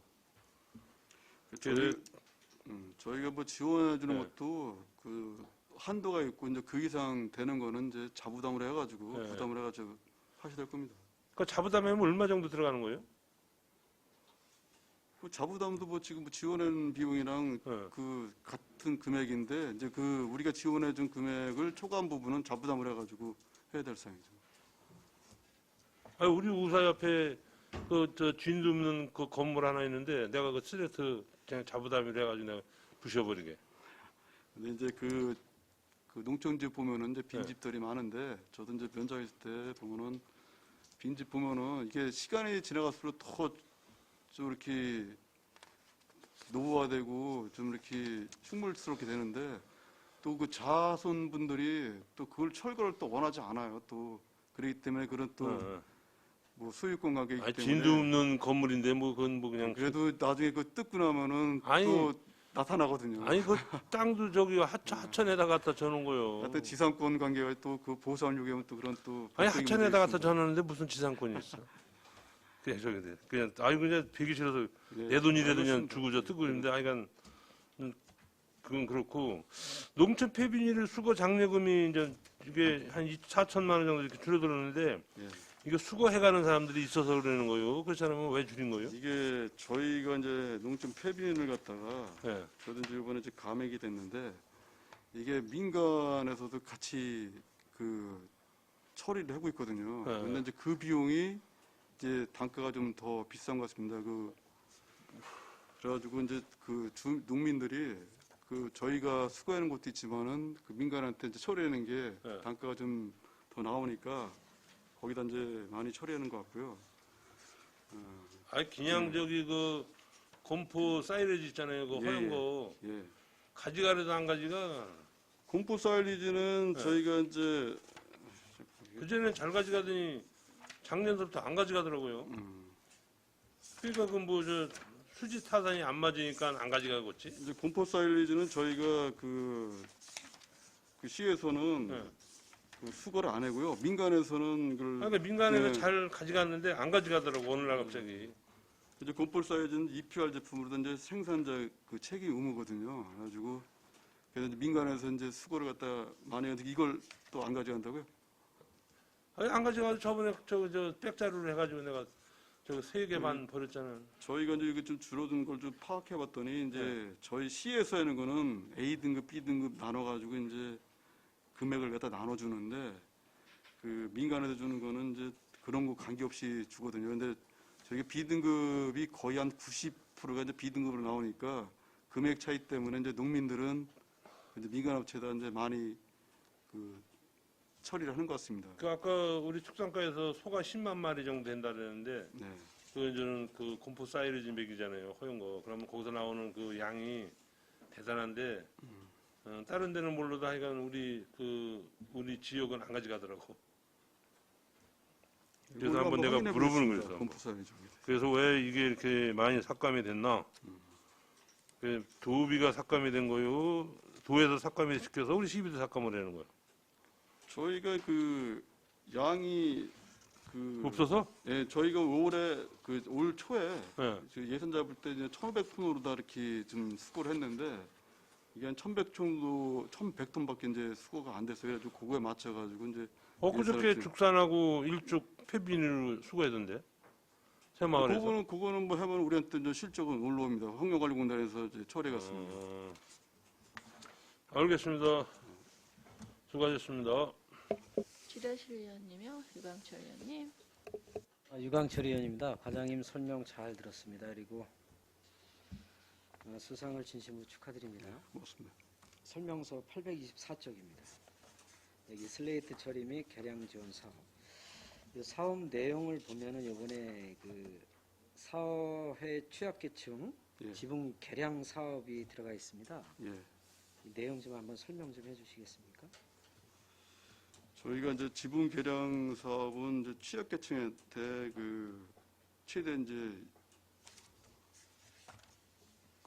저희가 뭐 지원해주는 네. 것도 그 한도가 있고 이제 그 이상 되는 거는 이제 자부담을 해가지고 네. 부담을 해가지고 하셔야 될 겁니다. 그 자부담하면 얼마 정도 들어가는 거예요? 그 자부담도 뭐 지금 뭐 지원한 비용이랑 네. 그 같은 금액인데 이제 그 우리가 지원해준 금액을 초과한 부분은 자부담을 해가지고 해야 될 사항이죠. 아, 우리 우사 옆에 그 저 주인도 없는 그 건물 하나 있는데 내가 그 스레트 그냥 자부담을 해가지고 내가 부셔버리게. 근데 이제 그 농촌집 보면은 이제 빈집들이 많은데 저도 이제 면접 있을 때 보면은 빈집 보면은 이게 시간이 지나갈수록 더 좀 이렇게 노후화되고 좀 이렇게 흉물스럽게 되는데 또 그 자손분들이 또 그걸 철거를 또 원하지 않아요. 또 그렇기 때문에 그런 또 뭐 소유권 관계이기 아니, 때문에 진도 없는 건물인데 뭐 그건 뭐 그냥 그래도 나중에 그 뜯고 나면은 아니, 또 나타나거든요. 아니 그 땅도 저기 하천에다 갖다 저는 거요. 하여튼 지상권 관계가 또 그 보상 요구하면 또 그런 또 아니 법적인 하천에다 문제가 갖다 있습니다. 저는데 무슨 지상권이 있어? 그냥 저기 돼. 그냥 아이고 그냥 베기 싫어서 예, 내 돈이라도 그냥 알겠습니다. 주고 저 뜨고 있는데 하여간 그건 그렇고 농촌 폐비닐 수거 장려금이 이제 이게 한 4천만 원 정도 이렇게 줄어들었는데 예. 이거 수거해가는 사람들이 있어서 그러는 거예요. 그렇지 않으면 왜 줄인 거예요? 이게 저희가 이제 농촌 폐비인을 갖다가 예. 저도 이제 이번에 이제 감액이 됐는데 이게 민간에서도 같이 그 처리를 하고 있거든요. 네. 근데 이제 그 비용이 이제 단가가 좀 더 비싼 것 같습니다. 그래가지고 이제 그 농민들이 그 저희가 수거하는 것도 있지만은 그 민간한테 이제 처리하는 게 네. 단가가 좀 더 나오니까 거기다 이제 많이 처리하는 것 같고요. 아니 그냥 저기 그 건포 사이레지 있잖아요. 그 예, 허연 예. 거 예. 가져가려도 안 가져가. 공포 사일리지는 네. 저희가 이제 그전에는 잘 가져가더니 작년부터 안 가져가더라고요. 그러니까 그 뭐 저 수지 타산이 안 맞으니까 안 가져가겠지. 이제 공포 사일리지는 저희가 그 시에서는 네. 그 수거를 안 하고요. 민간에서는 그러니까 민간에서 네. 잘 가져갔는데 안 가져가더라고 어느 날 갑자기. 이제 공포 사일리지는 EPR 제품으로 이제 생산자 그 책임 의무거든요. 그래가지고 그래서 이제 민간에서 이제 수거를 갖다 많이 하는데 이걸 또 안 가져간다고요? 아니 안 가져가서 저번에 저 백자루를 해가지고 내가 저 3개만 버렸잖아. 저희가 이제 이게 좀 줄어든 걸 좀 파악해봤더니 이제 네. 저희 시에서 하는 거는 A 등급, B 등급 나눠가지고 이제 금액을 갖다 나눠주는데 그 민간에서 주는 거는 이제 그런 거 관계없이 주거든요. 근데 저희가 B 등급이 거의 한 90%가 이제 B 등급으로 나오니까 금액 차이 때문에 이제 농민들은 이제 민간 업체에다 이제 많이 그 처리를 하는 것 같습니다. 그 아까 우리 축산가에서 소가 10만 마리 정도 된다 그랬는데 네. 그 이제는 그 곰포 사이리즈 맥이잖아요. 허연 거. 그러면 거기서 나오는 그 양이 대단한데 다른 데는 몰라도 하여간 우리 지역은 안 가져가더라고. 그래서 한번 내가 물어보는 거였어. 공포 사일리지. 그래서 왜 이게 이렇게 많이 삭감이 됐나? 그 도비가 삭감이 된 거요. 도에서 삭감이 시켜서 우리 시비도 삭감을 하는 거야. 저희가 그 양이 없어서? 예, 저희가 올해 올 초에 예. 예산 잡을 때 이제 1,500톤으로 다 이렇게 좀 수거를 했는데 이게 한 1,100 정도, 1,100톤밖에 이제 수거가 안 됐어요. 그래가지고 그거에 맞춰가지고 이제 엊그저께 예산을 좀- 죽산하고 일죽 폐비닐을 수거했던데 새마을에서. 그거는 뭐 하면 우리한테 이제 실적은 올라옵니다. 환경관리공단에서 이제 처리해갔습니다. 알겠습니다. 수고하셨습니다. 지라실 의원님이요. 유광철 의원님. 유광철 의원입니다. 과장님 설명 잘 들었습니다. 그리고 수상을 진심으로 축하드립니다. 고맙습니다. 설명서 824쪽입니다. 여기 슬레이트 처리 및 개량 지원 사업. 이 사업 내용을 보면은 이번에 그 사회 취약계층 예. 지붕 개량 사업이 들어가 있습니다. 예. 이 내용 좀 한번 설명 좀 해주시겠습니까? 저희가 이제 지분 개량 사업은 이제 취약계층한테 최대 이제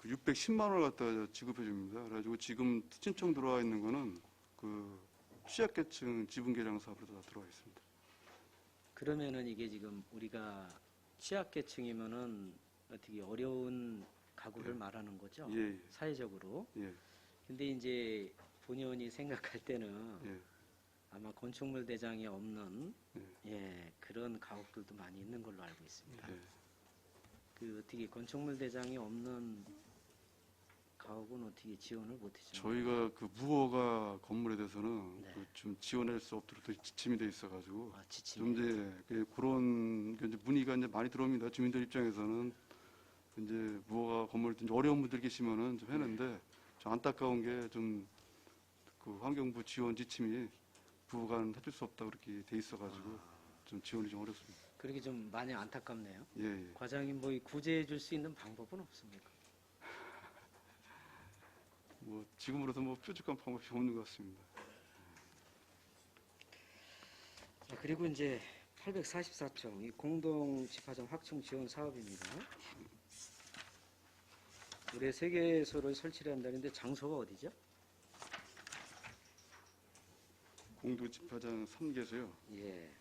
610만 원을 갖다 지급해 줍니다. 그래가지고 지금 신청 들어와 있는 거는 취약계층 지분 개량 사업으로 다 들어와 있습니다. 그러면은 이게 지금 우리가 취약계층이면은 어떻게 어려운 가구를 예. 말하는 거죠? 예, 사회적으로. 예, 근데 이제 본의원이 생각할 때는 예, 아마 건축물 대장이 없는 예. 그런 가옥들도 많이 있는 걸로 알고 있습니다. 예. 그 어떻게 건축물 대장이 없는 가옥은 어떻게 지원을 못해죠? 저희가 무허가 건물에 대해서는 네. 좀 지원할 수 없도록 또 지침이 돼 있어가지고 좀 지침. 이제 그런 게 이제 문의가 이제 많이 들어옵니다. 주민들 입장에서는 이제 무허가 건물 좀 어려운 분들 계시면은 좀 했는데 좀 안타까운 게 좀 환경부 지원 지침이 부관 해줄 수 없다 그렇게 돼 있어가지고 좀 지원이 좀 어렵습니다. 그렇게 좀 많이 안타깝네요. 예, 예. 과장님 뭐 구제해 줄 수 있는 방법은 없습니까? 뭐 지금으로서 뭐 뾰족한 방법이 없는 것 같습니다. 자, 그리고 이제 844청 이 공동 집화점 확충 지원 사업입니다. 올해 3개소를 설치를 한다는데 장소가 어디죠? 공도 집화장 3개소요. 예.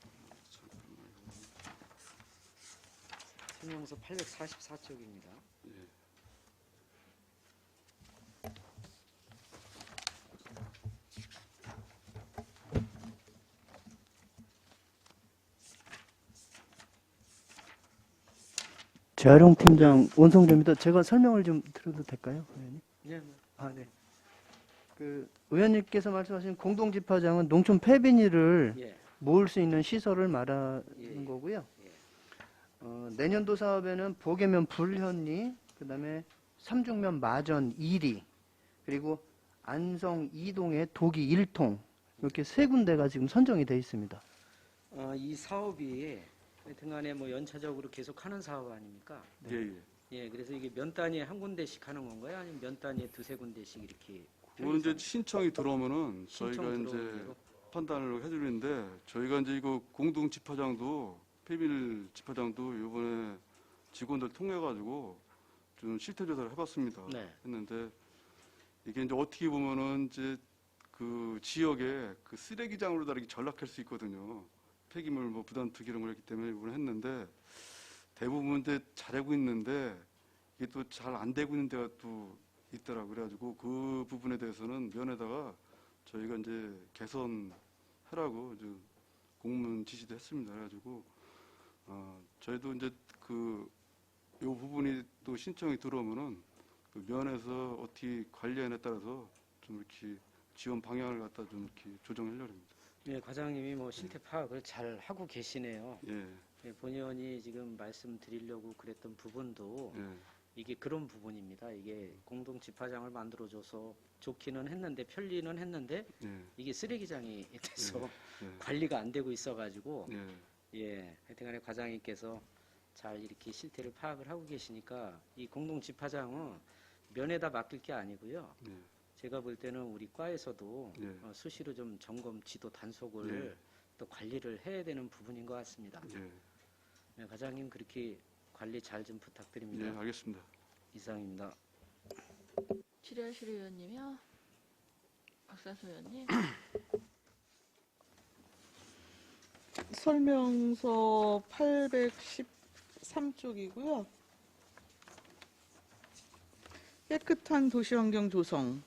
설명서 844쪽입니다. 예. 재활용 팀장 원성조입니다. 제가 설명을 좀 드려도 될까요, 의원님? 예. 네. 그 의원님께서 말씀하신 공동집화장은 농촌 폐비닐을 예. 모을 수 있는 시설을 말하는 예. 거고요. 예. 내년도 사업에는 보계면 불현리, 그다음에 삼중면 마전 2리, 그리고 안성 2동의 도기 1통 이렇게 3군데가 지금 선정이 돼 있습니다. 이 사업이 하여튼간에 뭐 연차적으로 계속 하는 사업 아닙니까? 예, 예. 예, 그래서 이게 면 단위에 한 군데씩 하는 건가요? 아니면 면 단위에 2-3군데씩 이렇게? 그거는 이제 신청이 들어오면은 저희가 신청 이제 들어오는 대로? 판단을 해주는데 저희가 이제 이거 공동 집화장도 폐비닐 집화장도 이번에 직원들 통해 가지고 좀 실태 조사를 해봤습니다. 네. 했는데 이게 이제 어떻게 보면은 이제 지역에 쓰레기장으로 다 이렇게 전락할 수 있거든요. 폐기물 뭐 부담 투기 이런 걸 했기 때문에 이번에 했는데 대부분 이제 잘하고 있는데 이게 또 잘 안 되고 있는 데가 또 있더라고요. 그래가지고 그 부분에 대해서는 면에다가 저희가 이제 개선하라고 이제 공문 지시도 했습니다. 그래가지고 저희도 이제 요 부분이 또 신청이 들어오면은 면에서 어떻게 관리하냐에 따라서 좀 이렇게 지원 방향을 갖다 좀 이렇게 조정하려고 합니다. 예, 과장님이 뭐 실태 파악을 잘 하고 계시네요. 예, 예, 본의원이 지금 말씀드리려고 그랬던 부분도 예, 이게 그런 부분입니다. 이게 공동 집화장을 만들어줘서 좋기는 했는데 편리는 했는데 예, 이게 쓰레기장이 돼서 예, 관리가 안 되고 있어가지고 예, 예, 하여튼간에 과장님께서 잘 이렇게 실태를 파악을 하고 계시니까 이 공동 집화장은 면에다 맡길 게 아니고요. 예, 제가 볼 때는 우리 과에서도 예. 수시로 좀 점검 지도 단속을 예. 또 관리를 해야 되는 부분인 것 같습니다. 예, 네, 과장님 그렇게 관리 잘 좀 부탁드립니다. 예, 알겠습니다. 이상입니다. 지라실 의원님이요. 박상수 의원님. 설명서 813쪽이고요. 깨끗한 도시환경 조성.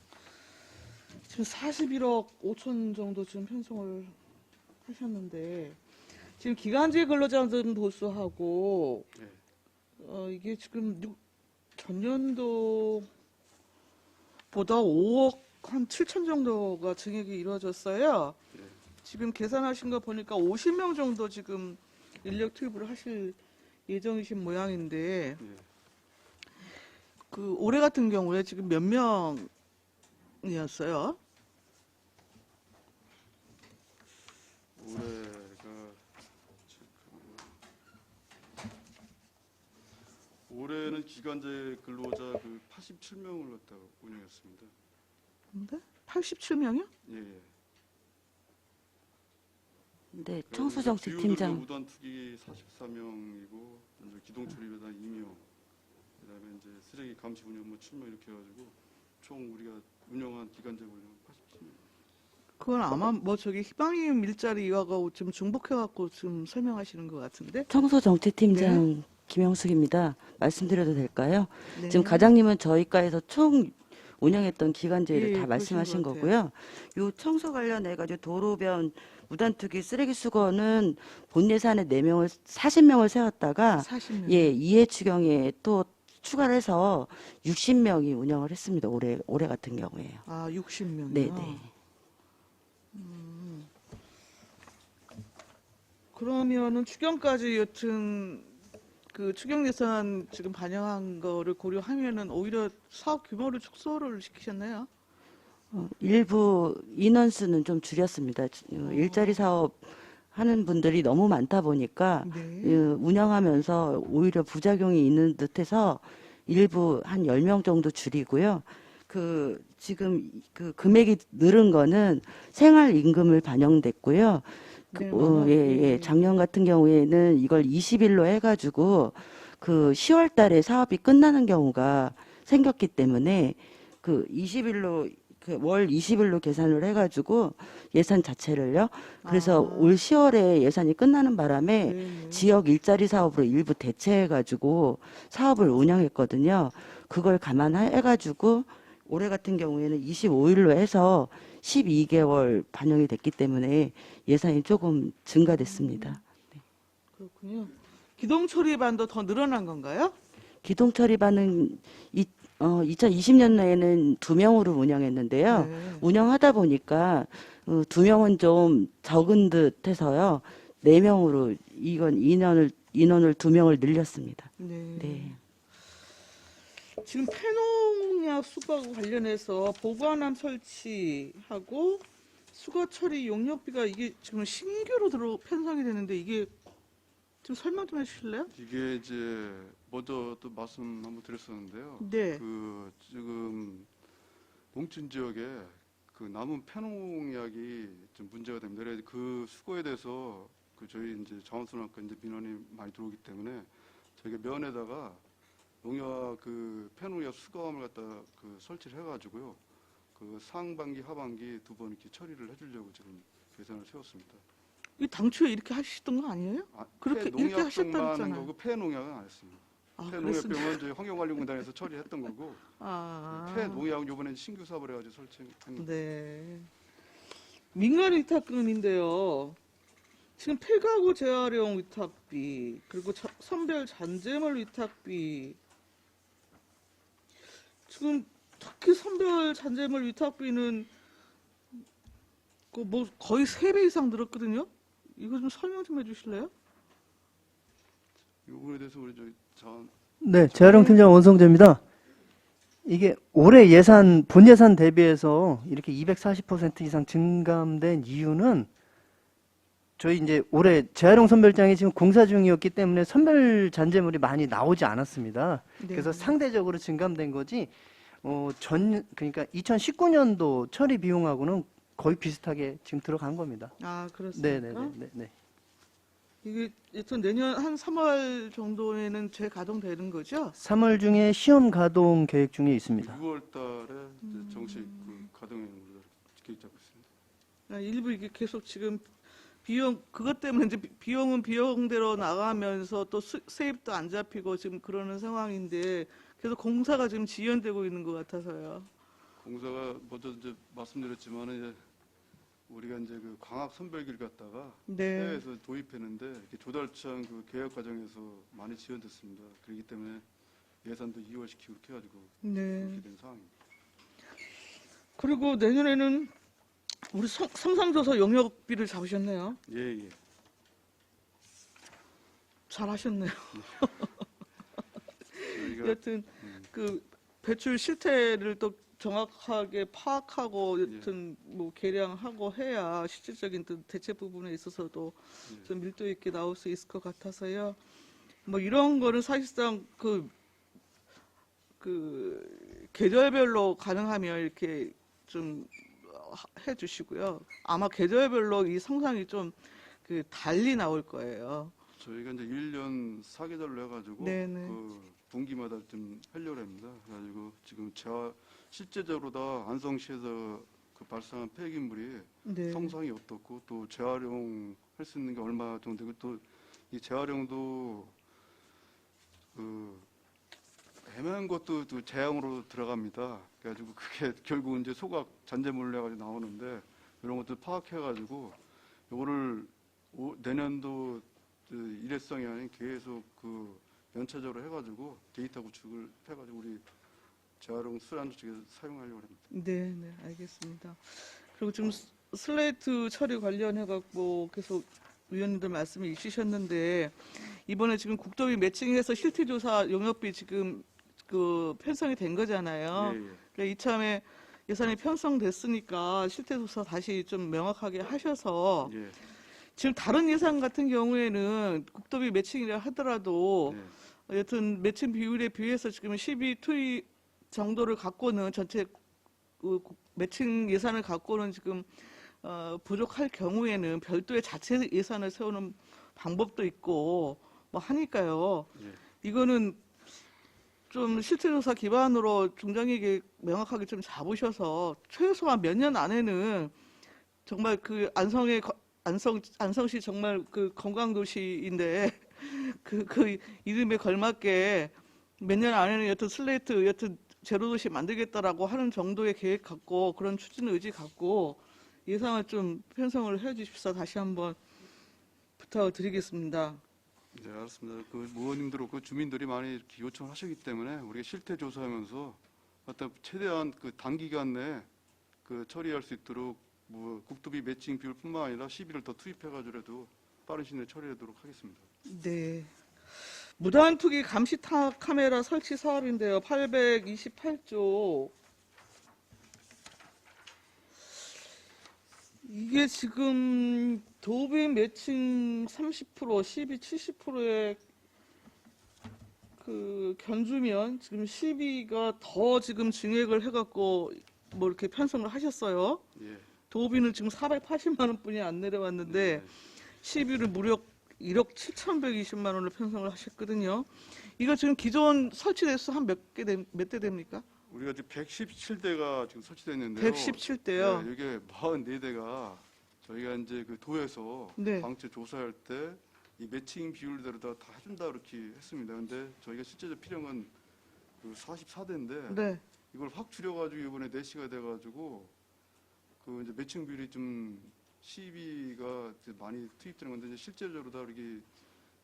지금 41억 5천 정도 지금 편성을 하셨는데 지금 기간제 근로자들은 보수하고 예. 이게 지금 전년도보다 5억 한 7천 정도가 증액이 이루어졌어요. 예. 지금 계산하신 거 보니까 50명 정도 지금 인력 투입을 하실 예정이신 모양인데 예. 그 올해 같은 경우에 지금 몇 명이었어요? 올해는 기간제 근로자 그 87명을 갖다 운영했습니다. 근데 87명이요? 예, 예. 네, 청소정책팀장. 무단 투기 44명이고 이제 기동 처리배당 2명, 그다음에 이제 쓰레기 감시 운영 뭐 7명 이렇게 해가지고 총 우리가 운영한 기간제 운영 87명. 그건 아마 뭐 저기 희망님 일자리하고 좀 중복해갖고 지금 설명하시는 것 같은데. 청소정책팀장 김영숙입니다. 말씀드려도 될까요? 네. 지금 과장님은 저희 과에서 총 운영했던 기간제를 예, 다 그러신 말씀하신 것 거고요. 요 청소 관련해 가지고 도로변 무단투기 쓰레기 수거는 본 예산에 4명을 40명을 세웠다가 40명. 예, 이해 추경에 또 추가를 해서 60명이 운영을 했습니다. 올해 같은 경우에요. 아, 60명이요? 네, 네. 그러면은 추경까지 여튼 그 추경 예산 지금 반영한 거를 고려하면은 오히려 사업 규모를 축소를 시키셨나요? 일부 인원수는 좀 줄였습니다. 일자리 사업 하는 분들이 너무 많다 보니까 네. 운영하면서 오히려 부작용이 있는 듯해서 일부 한 10명 정도 줄이고요. 지금 그 금액이 늘은 거는 생활 임금을 반영됐고요. 네, 예. 작년 같은 경우에는 이걸 20일로 해가지고 그 10월 달에 사업이 끝나는 경우가 생겼기 때문에 그 20일로 월 20일로 계산을 해가지고 예산 자체를요. 그래서 올 10월에 예산이 끝나는 바람에 네. 지역 일자리 사업으로 일부 대체해가지고 사업을 운영했거든요. 그걸 감안해가지고 올해 같은 경우에는 25일로 해서 12개월 반영이 됐기 때문에 예산이 조금 증가됐습니다. 그렇군요. 기동 처리반도 더 늘어난 건가요? 기동 처리반은 2020년도에는 2명으로 운영했는데요. 네. 운영하다 보니까 2명은 좀 적은 듯해서요. 4명으로 이건 인원을 2명을 늘렸습니다. 네. 네. 지금 폐농약 수거하고 관련해서 보관함 설치하고 수거 처리 용역비가 이게 지금 신규로 편성이 되는데 이게 좀 설명 좀 해주실래요? 이게 이제 먼저 또 말씀 한번 드렸었는데요. 네. 그 지금 농촌 지역에 그 남은 폐농약이 좀 문제가 됩니다. 그래서 그 수거에 대해서 그 저희 이제 자원순환과 이제 민원이 많이 들어오기 때문에 저희가 면에다가 농약 그 폐농약 수거함을 갖다 그 설치를 해가지고요. 그 상반기 하반기 2번 이렇게 처리를 해주려고 지금 계산을 세웠습니다. 이 당초에 이렇게 하시던 거 아니에요? 그렇게 이렇게 하셨다고 했잖아요. 거고 폐농약은 안 했습니다. 아, 폐농약병은 저희 환경관리공단에서 처리했던 거고 아, 폐농약은 이번에 신규 사업을 해가지고 설치했는데 네. 민간 위탁금인데요. 지금 폐가구 재활용 위탁비 그리고 선별 잔재물 위탁비 지금 특히 선별 잔재물 위탁비는 그 뭐 거의 3배 이상 늘었거든요. 이거 좀 설명 좀 해주실래요? 이 부분에 대해서 우리 저희 자원 네, 재활용팀장 원성재입니다. 이게 올해 본 예산 대비해서 이렇게 240% 이상 증감된 이유는 저희 이제 올해 재활용 선별장이 지금 공사 중이었기 때문에 선별 잔재물이 많이 나오지 않았습니다. 네. 그래서 상대적으로 증감된 거지, 그러니까 2019년도 처리 비용하고는 거의 비슷하게 지금 들어간 겁니다. 아, 그렇습니까? 네네네. 이게 여튼 내년 한 3월 정도에는 재가동되는 거죠? 3월 중에 시험 가동 계획 중에 있습니다. 6월 달에 이제 정식 그 가동하는 걸로 계획 잡고 있습니다. 일부 이게 계속 지금 비용 그것 때문에 이제 비용은 비용대로 나가면서 또 세입도 안 잡히고 지금 그러는 상황인데 그래서 공사가 지금 지연되고 있는 것 같아서요. 공사가 먼저 이제 말씀드렸지만 이제 우리가 이제 그 광학 선별기를 갖다가 네, 해외에서 도입했는데 이렇게 조달청 그 계약 과정에서 많이 지연됐습니다. 그렇기 때문에 예산도 2월시키고 이렇게 해가지고 네. 그렇게 된 상황입니다. 그리고 내년에는 우리 성상조사 용역비를 잡으셨네요. 예, 예. 잘하셨네요. 저희가 여튼 그 배출 실태를 또 정확하게 파악하고 여튼 뭐 계량하고 해야 실질적인 또 대체 부분에 있어서도 좀 밀도 있게 나올 수 있을 것 같아서요. 뭐 이런 거는 사실상 그 계절별로 가능하면 이렇게 좀 해주시고요. 아마 계절별로 이 성상이 좀 그 달리 나올 거예요. 저희가 이제 1년 4계절로 해가지고 네네. 그 분기마다 좀 하려고 합니다. 그래가지고 지금 실제적으로 다 안성시에서 그 발생한 폐기물이 네. 성상이 어떻고 또 재활용할 수 있는 게 얼마 정도 되고 또 이 재활용도 그 애매한 것도 또 재앙으로 들어갑니다. 그래가지고 그게 결국 이제 소각 잔재물로 해가지고 나오는데 이런 것도 파악해가지고 요거를 내년도 그 일회성이 아닌 계속 그 연차적으로 해가지고 데이터 구축을 해가지고 우리 재활용 수란 쪽에 사용하려고 합니다. 네, 네, 알겠습니다. 그리고 지금 슬레이트 처리 관련해갖고 계속 의원님들 말씀이 있으셨는데 이번에 지금 국도비 매칭해서 실태조사 용역비 지금 그 편성이 된 거잖아요. 예, 예. 그래 이참에 예산이 편성됐으니까 실태조사 다시 좀 명확하게 하셔서 예. 지금 다른 예산 같은 경우에는 국도비 매칭이라 하더라도 예. 여튼 매칭 비율에 비해서 지금 12투입 정도를 갖고는 전체 그 매칭 예산을 갖고는 지금 부족할 경우에는 별도의 자체 예산을 세우는 방법도 있고 뭐 하니까요. 예. 이거는 좀 실태조사 기반으로 중장에게 명확하게 좀 잡으셔서 최소한 몇 년 안에는 정말 그 안성시 정말 그 관광도시인데 그 이름에 걸맞게 몇 년 안에는 여튼 슬레이트 여튼 제로도시 만들겠다라고 하는 정도의 계획 갖고 그런 추진 의지 갖고 예상을 좀 편성을 해 주십사 다시 한번 부탁을 드리겠습니다. 네, 알았습니다. 그 의원님들 그 주민들이 많이 이렇게 요청하시기 때문에 우리가 실태 조사하면서 어떤 최대한 그 단기간 내에 그 처리할 수 있도록 뭐 국도비 매칭 비율뿐만 아니라 시비를 더 투입해가지고라도 빠른 시일 내에 처리하도록 하겠습니다. 네. 무단 투기 감시 카메라 설치 사업인데요. 828조. 이게 지금 도비 매칭 30%, 시비 70%의 그 견주면 지금 시비가 더 지금 증액을 해갖고 뭐 이렇게 편성을 하셨어요. 예. 도비는 지금 480만 원뿐이 안 내려왔는데 시비를 무려 1억 7,120만 원을 편성을 하셨거든요. 이거 지금 기존 설치돼서 한 몇 대 됩니까? 우리가 지금 117대가 지금 설치됐는데요. 117대요. 네, 이게 44대가 저희가 이제 그 도에서 네. 방치 조사할 때 이 매칭 비율대로 다 해준다 이렇게 했습니다. 근데 저희가 실제적 필요한 그 44대인데 네. 이걸 확 줄여가지고 이번에 4시가 돼가지고 그 이제 매칭 비율이 좀 시비가 이제 많이 투입되는 건데 이제 실제적으로 다 이렇게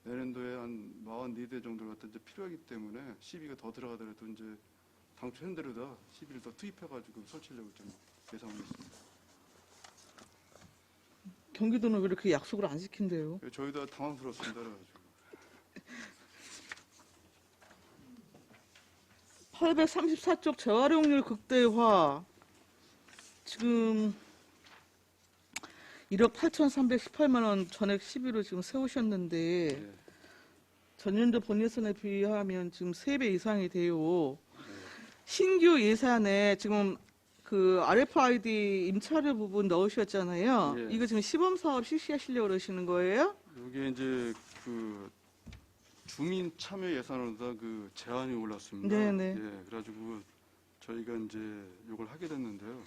내년도에 한 44대 정도 갖다 이제 필요하기 때문에 시비가 더 들어가더라도 이제 당초 현대로 다 시비를 더 투입해가지고 설치하려고 좀 예상을 했습니다. 경기도는 왜 이렇게 약속을 안 지킨대요? 저희도 당황스럽습니다. 그래가지고. 834쪽 재활용률 극대화 지금 1억 8,318만 원 전액 시비로 지금 세우셨는데 네. 전년도 본 예산에 비하면 지금 3배 이상이 돼요. 신규 예산에 지금 그 RFID 임차료 부분 넣으셨잖아요. 예. 이거 지금 시범 사업 실시하시려고 그러시는 거예요? 여기 이제 그 주민 참여 예산으로 다 그 제한이 올랐습니다. 네네. 예, 그래가지고 저희가 이제 이걸 하게 됐는데요.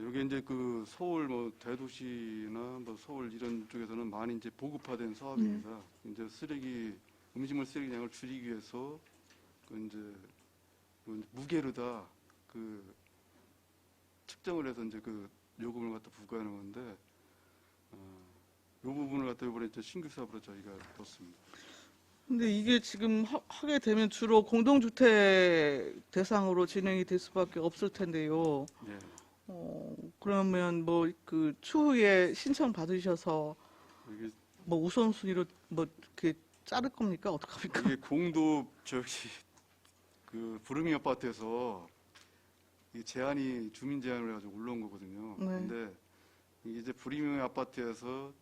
여기 이제 그 서울 뭐 대도시나 뭐 서울 이런 쪽에서는 많이 이제 보급화된 사업입니다. 이제 음식물 쓰레기량을 줄이기 위해서 그 이제 무게로 다 그 측정을 해서 이제 그 요금을 갖다 부과하는 건데, 요 부분을 갖다 이번에 이제 신규 사업으로 저희가 넣었습니다. 근데 이게 지금 하게 되면 주로 공동주택 대상으로 진행이 될 수밖에 없을 텐데요. 예. 그러면 뭐 그 추후에 신청 받으셔서 이게 뭐 우선순위로 뭐 이렇게 자를 겁니까? 어떡합니까? 이게 공도 저기 그 부르미 아파트에서 이 제한이 주민 제한을 해가지고 올라온 거거든요. 네. 근데 이게 이제 부르미 아파트에서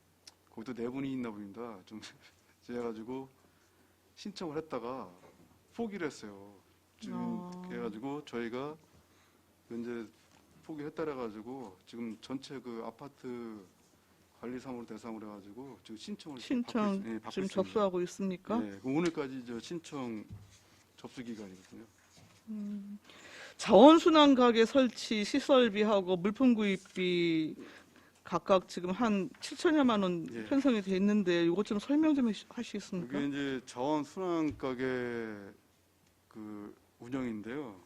거기도 내분이 있나 봅니다. 좀 그래가지고 신청을 했다가 포기를 했어요. 그래가지고 저희가 이제 포기했다래 가지고 지금 전체 그 아파트 관리사무소 대상으로 해가지고 지금 신청을 신청 받고 지금 있습니다. 접수하고 있습니까? 네, 오늘까지 저 신청 접수 기간이거든요. 자원순환 가게 설치 시설비하고 물품 구입비 각각 지금 한 7천여만 원 예. 편성이 돼 있는데 이것 좀 설명 좀 하시겠습니까? 이게 이제 자원 순환 가게 그 운영인데요.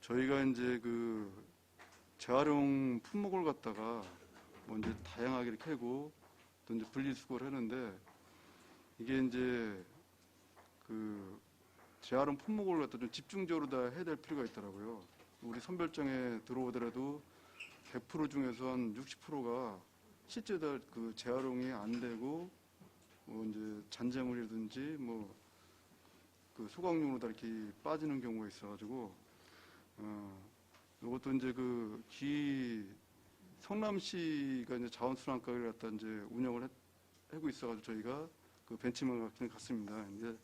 저희가 이제 그 재활용 품목을 갖다가 뭐 이제 다양하게 이렇게 하고 또 이제 분리수거를 하는데, 이게 이제 그 재활용 품목을 갖다 좀 집중적으로 다 해야 될 필요가 있더라고요. 우리 선별장에 들어오더라도 100% 중에서 한 60%가 실제 다 그 재활용이 안 되고 뭐 이제 잔재물이라든지 뭐 그 소각용으로 다 이렇게 빠지는 경우가 있어가지고 이것도 이제 그 성남시가 이제 자원순환가게를 갖다 이제 운영을 하고 있어가지고 저희가 그 벤치마킹을 갔습니다. 이제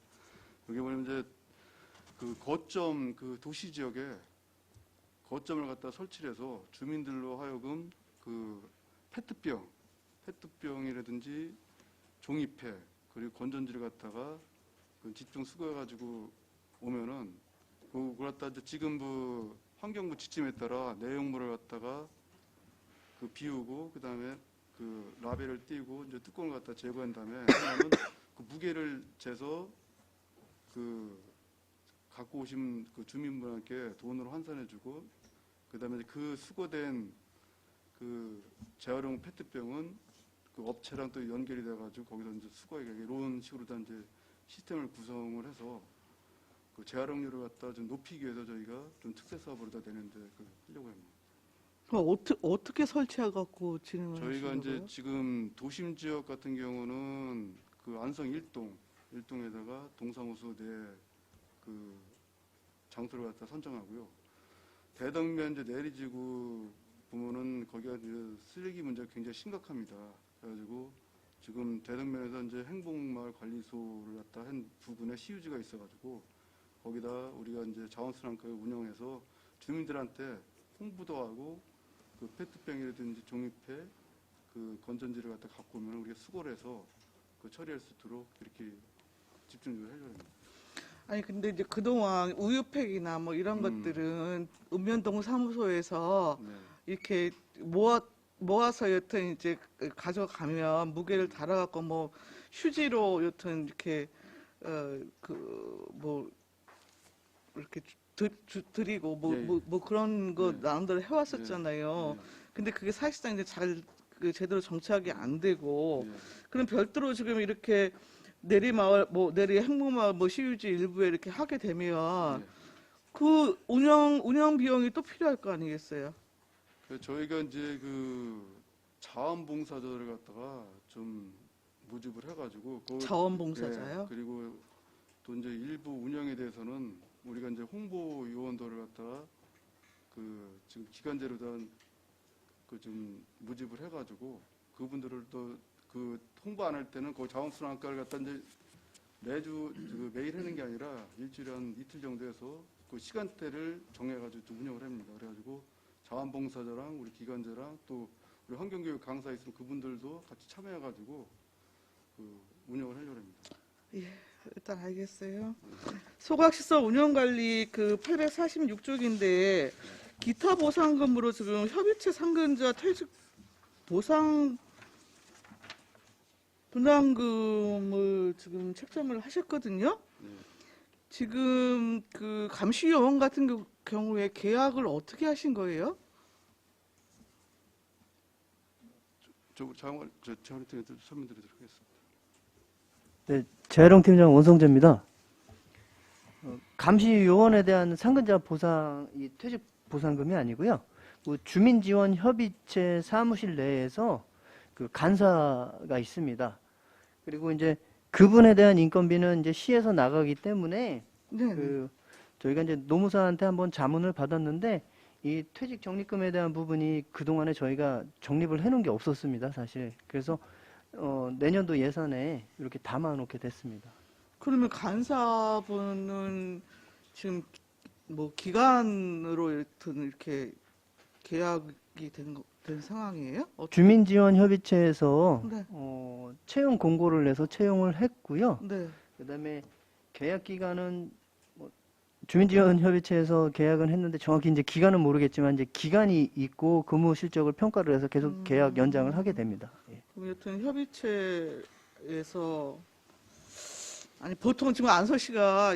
여기 보면 이제 그 거점 그 도시 지역에 거점을 갖다 설치를 해서 주민들로 하여금 그 페트병이라든지 종이팩 그리고 건전지를 갖다가 그 집중 수거해가지고 오면은 그걸 갖다 이제 지금 그 환경부 지침에 따라 내용물을 갖다가 그 비우고 그 다음에 그 라벨을 띄고 이제 뚜껑을 갖다 제거한 다음에 하면은 그 무게를 재서 그 갖고 오신 그 주민분한테 돈으로 환산해주고 그 다음에 그 수거된 그 재활용 페트병은 그 업체랑 또 연결이 돼가지고 거기서 이제 수거하게 이런 식으로 다 이제 시스템을 구성을 해서 그 재활용률을 갖다 좀 높이기 위해서 저희가 좀 특세 사업으로 다 내는데 그 하려고 합니다. 어떻게 설치해갖고 진행을 저희가 하시는 이제 거예요? 지금 도심 지역 같은 경우는 그 안성 1동에다가 동사무소 내 그 장소를 갖다 선정하고요. 대덕면 이제 내리지구 보면은 거기가 이제 쓰레기 문제가 굉장히 심각합니다. 그래가지고 지금 대덕면에서 이제 행복마을 관리소를 갖다 한 부근에 시유지가 있어가지고 거기다 우리가 이제 자원순환가게 운영해서 주민들한테 홍보도 하고 그 페트병이라든지 종이팩 그 건전지를 갖다 갖고 오면 우리가 수거를 해서 그 처리할 수 있도록 이렇게 집중적으로 하려고 합니다. 아니 근데 이제 그동안 우유팩이나 뭐 이런 것들은 읍면동 사무소에서 네. 이렇게 모아서 여튼 이제 가져가면 무게를 달아갖고 뭐 휴지로 여튼 이렇게 그 뭐 이렇게 드리고 예, 예. 뭐 그런 거 네. 나름대로 해왔었잖아요. 네. 근데 그게 사실상 이제 잘 제대로 정착이 안 되고 네. 그럼 별도로 지금 이렇게 내리 행복마을 뭐 시유지 일부에 이렇게 하게 되면 네. 그 운영 비용이 또 필요할 거 아니겠어요? 저희가 이제 그 자원봉사자를 갖다가 좀 모집을 해가지고 자원봉사자요? 네, 그리고 또 이제 일부 운영에 대해서는 우리가 이제 홍보 요원들을 갖다가 그 지금 기간제로 그 좀 모집을 해가지고 그분들을 또 그 홍보 안 할 때는 그 자원순환가를 갖다 이제 매주 매일 하는 게 아니라 일주일에 한 이틀 정도 해서 그 시간대를 정해가지고 또 운영을 합니다. 그래가지고 자원봉사자랑 우리 기관제랑 또 우리 환경교육 강사 있으면 그분들도 같이 참여해가지고 그 운영을 하려고 합니다. 일단 알겠어요. 소각시설 운영관리 그 846쪽인데 기타 보상금으로 지금 협의체 상근자 퇴직 보상 분담금을 지금 책정을 하셨거든요. 지금 그 감시요원 같은 경우에 계약을 어떻게 하신 거예요? 장관 팀한테 설명드리도록 하겠습니다. 네, 재활용 팀장 원성재입니다. 감시요원에 대한 상근자 보상, 이 퇴직 보상금이 아니고요. 그 주민지원협의체 사무실 내에서 그 간사가 있습니다. 그리고 이제 그분에 대한 인건비는 이제 시에서 나가기 때문에 네. 저희가 이제 노무사한테 한번 자문을 받았는데 이 퇴직 적립금에 대한 부분이 그동안에 저희가 적립을 해놓은 게 없었습니다, 사실. 그래서 내년도 예산에 이렇게 담아놓게 됐습니다. 그러면 간사분은 지금 뭐 기간으로 이렇게 계약이 된 상황이에요? 주민지원협의체에서 네. 채용 공고를 내서 채용을 했고요. 네. 그다음에 계약 기간은 주민지원협의체에서 계약은 했는데 정확히 이제 기간은 모르겠지만 이제 기간이 있고 근무 실적을 평가를 해서 계속 계약 연장을 하게 됩니다. 예. 그럼 여튼 협의체에서 아니 보통 지금 안서 씨가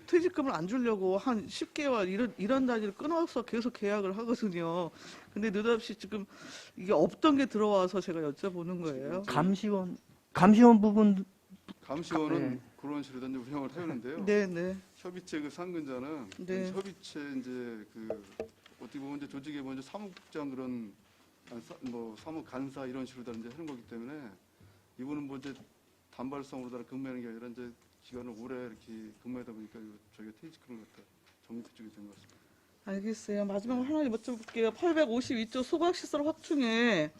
퇴직금을 안 주려고 한 10개월 이런 단위를 끊어서 계속 계약을 하거든요. 근데 느닷없이 지금 이게 없던 게 들어와서 제가 여쭤보는 거예요. 감시원 부분 감시원은 네. 그런 식으로 이제 운영을 하는데요. 네네. 협의체 그 상근자는 네. 협의체 이제 그 어떻게 보면 이제 조직에 먼저 사무국장 그런 뭐 사무 간사 이런 식으로 다 이제 하는 거기 때문에 이분은 뭐 이제 단발성으로 다 근무하는 게 아니라 이제 기간을 오래 이렇게 근무하다 보니까 저희가 퇴직금을 갖다 적립해주게 된 것 같습니다. 알겠어요. 마지막으로 하나 여쭤볼게요. 852조 소각시설 확충에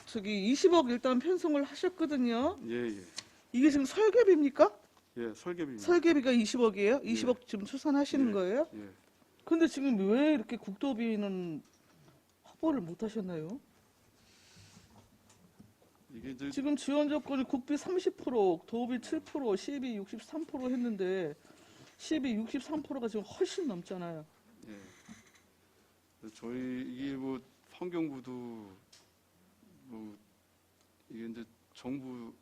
저기 20억 일단 편성을 하셨거든요. 예. 이게 지금 설계비입니까? 예, 설계비입니다. 설계비가 20억이에요? 20억 지금 추산하시는 예. 거예요? 예. 근데 지금 왜 이렇게 국도비는 확보를 못 하셨나요? 이게 이제 지금 지원 조건이 국비 30%, 도비 7%, 시비 63% 했는데 시비 63%가 지금 훨씬 넘잖아요. 예. 저희 이게 뭐 환경부도 뭐 이게 이제 정부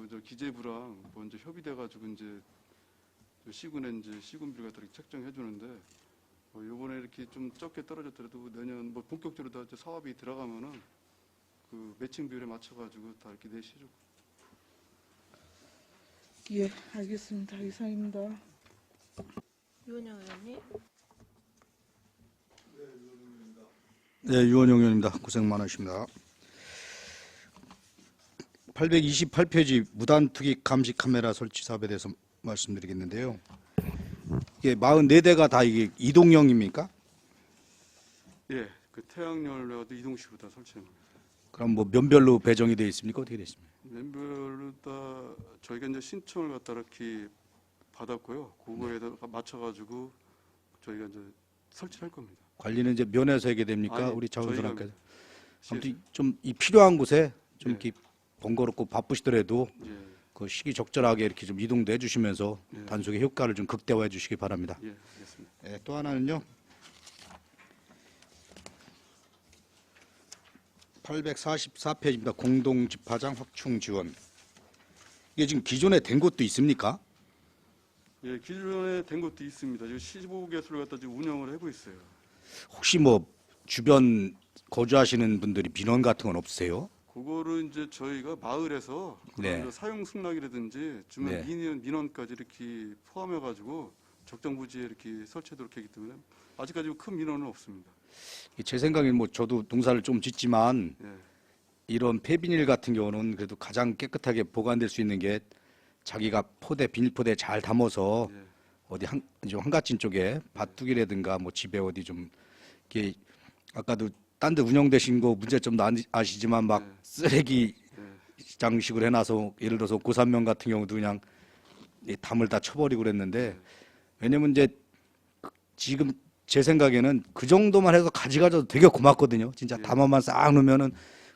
저 기재부랑 먼저 협의돼 가지고 이제 시군에 이제 시군비가 다 이렇게 책정해 주는데 요번에 이렇게 좀 적게 떨어졌더라도 내년 뭐 본격적으로 다 이제 사업이 들어가면은 그 매칭 비율에 맞춰 가지고 다 이렇게 내시죠. 예, 알겠습니다. 이상입니다. 유은영 의원님. 네, 유원영 의원입니다. 고생 많으십니다. 828페이지 무단투기 감시 카메라 설치 사업에 대해서 말씀드리겠는데요. 이게 44대가 다 이게 이동형입니까? 예, 그 태양열로도 이동식으로 다 설치한 겁니다. 그럼 뭐 면별로 배정이 되어 있습니까? 어떻게 되어 있습니까? 맨별로 다 저희가 이제 신청을 갖다 이렇게 받았고요. 그거에다가 맞춰가지고 저희가 이제 설치할 겁니다. 관리는 이제 면에서 하게 됩니까? 아니, 우리 자원사람께서. 시에서. 아무튼 좀 이 필요한 곳에 좀 예. 이렇게 번거롭고 바쁘시더라도 예, 그 시기 적절하게 이렇게 좀 이동도 해주시면서 예. 단속의 효과를 좀 극대화해 주시기 바랍니다. 예, 알겠습니다. 예, 또 하나는요. 844페이지입니다. 공동집화장 확충 지원. 이게 지금 기존에 된 곳도 있습니까? 예, 기존에 된 것도 있습니다. 지금 15개소를 갖다 지금 운영을 하고 있어요. 혹시 뭐 주변 거주하시는 분들이 민원 같은 건 없으세요? 그거를 이제 저희가 마을에서 네. 그런 사용 승낙이라든지 주변 네. 민원까지 이렇게 포함해가지고 적정부지에 이렇게 설치하도록 하기 때문에 아직까지 큰 민원은 없습니다. 제 생각에는 뭐 저도 농사를 좀 짓지만 예, 이런 폐비닐 같은 경우는 그래도 가장 깨끗하게 보관될 수 있는 게 자기가 비닐포대에 잘 담아서 예, 어디 좀 한가진 쪽에 밭두기라든가 뭐 집에 어디 좀 이렇게 아까도 딴 데 운영되신 거 문제점도 아시지만 막 네. 쓰레기 예, 장식을 해놔서 예를 들어서 고산면 같은 경우도 그냥 이 담을 다 쳐버리고 그랬는데 왜냐면 이제 지금 제 생각에는 그 정도만 해서 가져가도 되게 고맙거든요. 진짜 예. 담아만 싹 놓으면은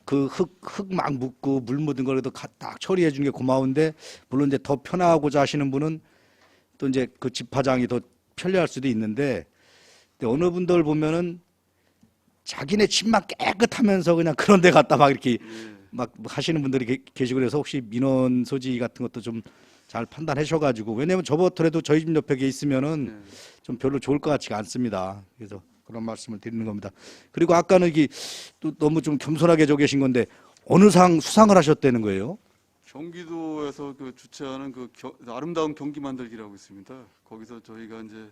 그 흙 막 묻고 물 묻은 거라도 딱 처리해 주는 게 고마운데 물론 이제 더 편하고자 하시는 분은 또 이제 그 집화장이 더 편리할 수도 있는데 근데 어느 분들 보면은 자기네 집만 깨끗하면서 그냥 그런 데 갔다 막 이렇게 예. 막 하시는 분들이 계시고 그래서 혹시 민원 소지 같은 것도 좀 잘 판단하셔가지고 왜냐면 저번에도 저희 집 옆에 있으면은 예. 좀 별로 좋을 것 같지가 않습니다. 그래서 그런 말씀을 드리는 겁니다. 그리고 아까는 이게 또 너무 좀 겸손하게 저 계신 건데 어느 상 수상을 하셨다는 거예요? 경기도에서 그 주최하는 그 아름다운 경기 만들기라고 있습니다. 거기서 저희가 이제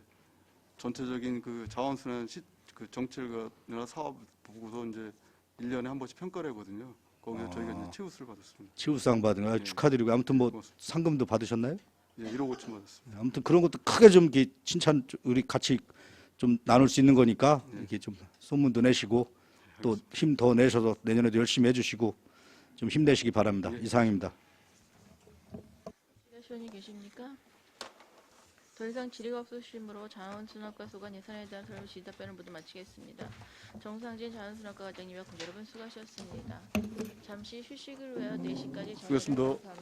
전체적인 그 자원순환 그 정책이나 사업 보고서 이제 1년에 한 번씩 평가를 하거든요. 거기서 저희가 이제 최우수를 받았습니다. 치우상 받은 거 예. 축하드리고 아무튼 뭐 고맙습니다. 상금도 받으셨나요? 예, 1억 5천 받았습니다. 아무튼 그런 것도 크게 좀 이렇게 칭찬 우리 같이 좀 나눌 수 있는 거니까 이렇게 좀 소문도 내시고 또 힘 더 내셔서 내년에도 열심히 해주시고 좀 힘내시기 바랍니다. 이상입니다. 시원이 계십니까? 더 이상 질의가 없으시므로 자원순환과 소관 예산에 대한 설명 질의답변을 모두 마치겠습니다. 정상진 자원순환과 과장님과 여러분 수고하셨습니다. 잠시 휴식을 위하여 4시까지 수고했습니다. 감사합니다.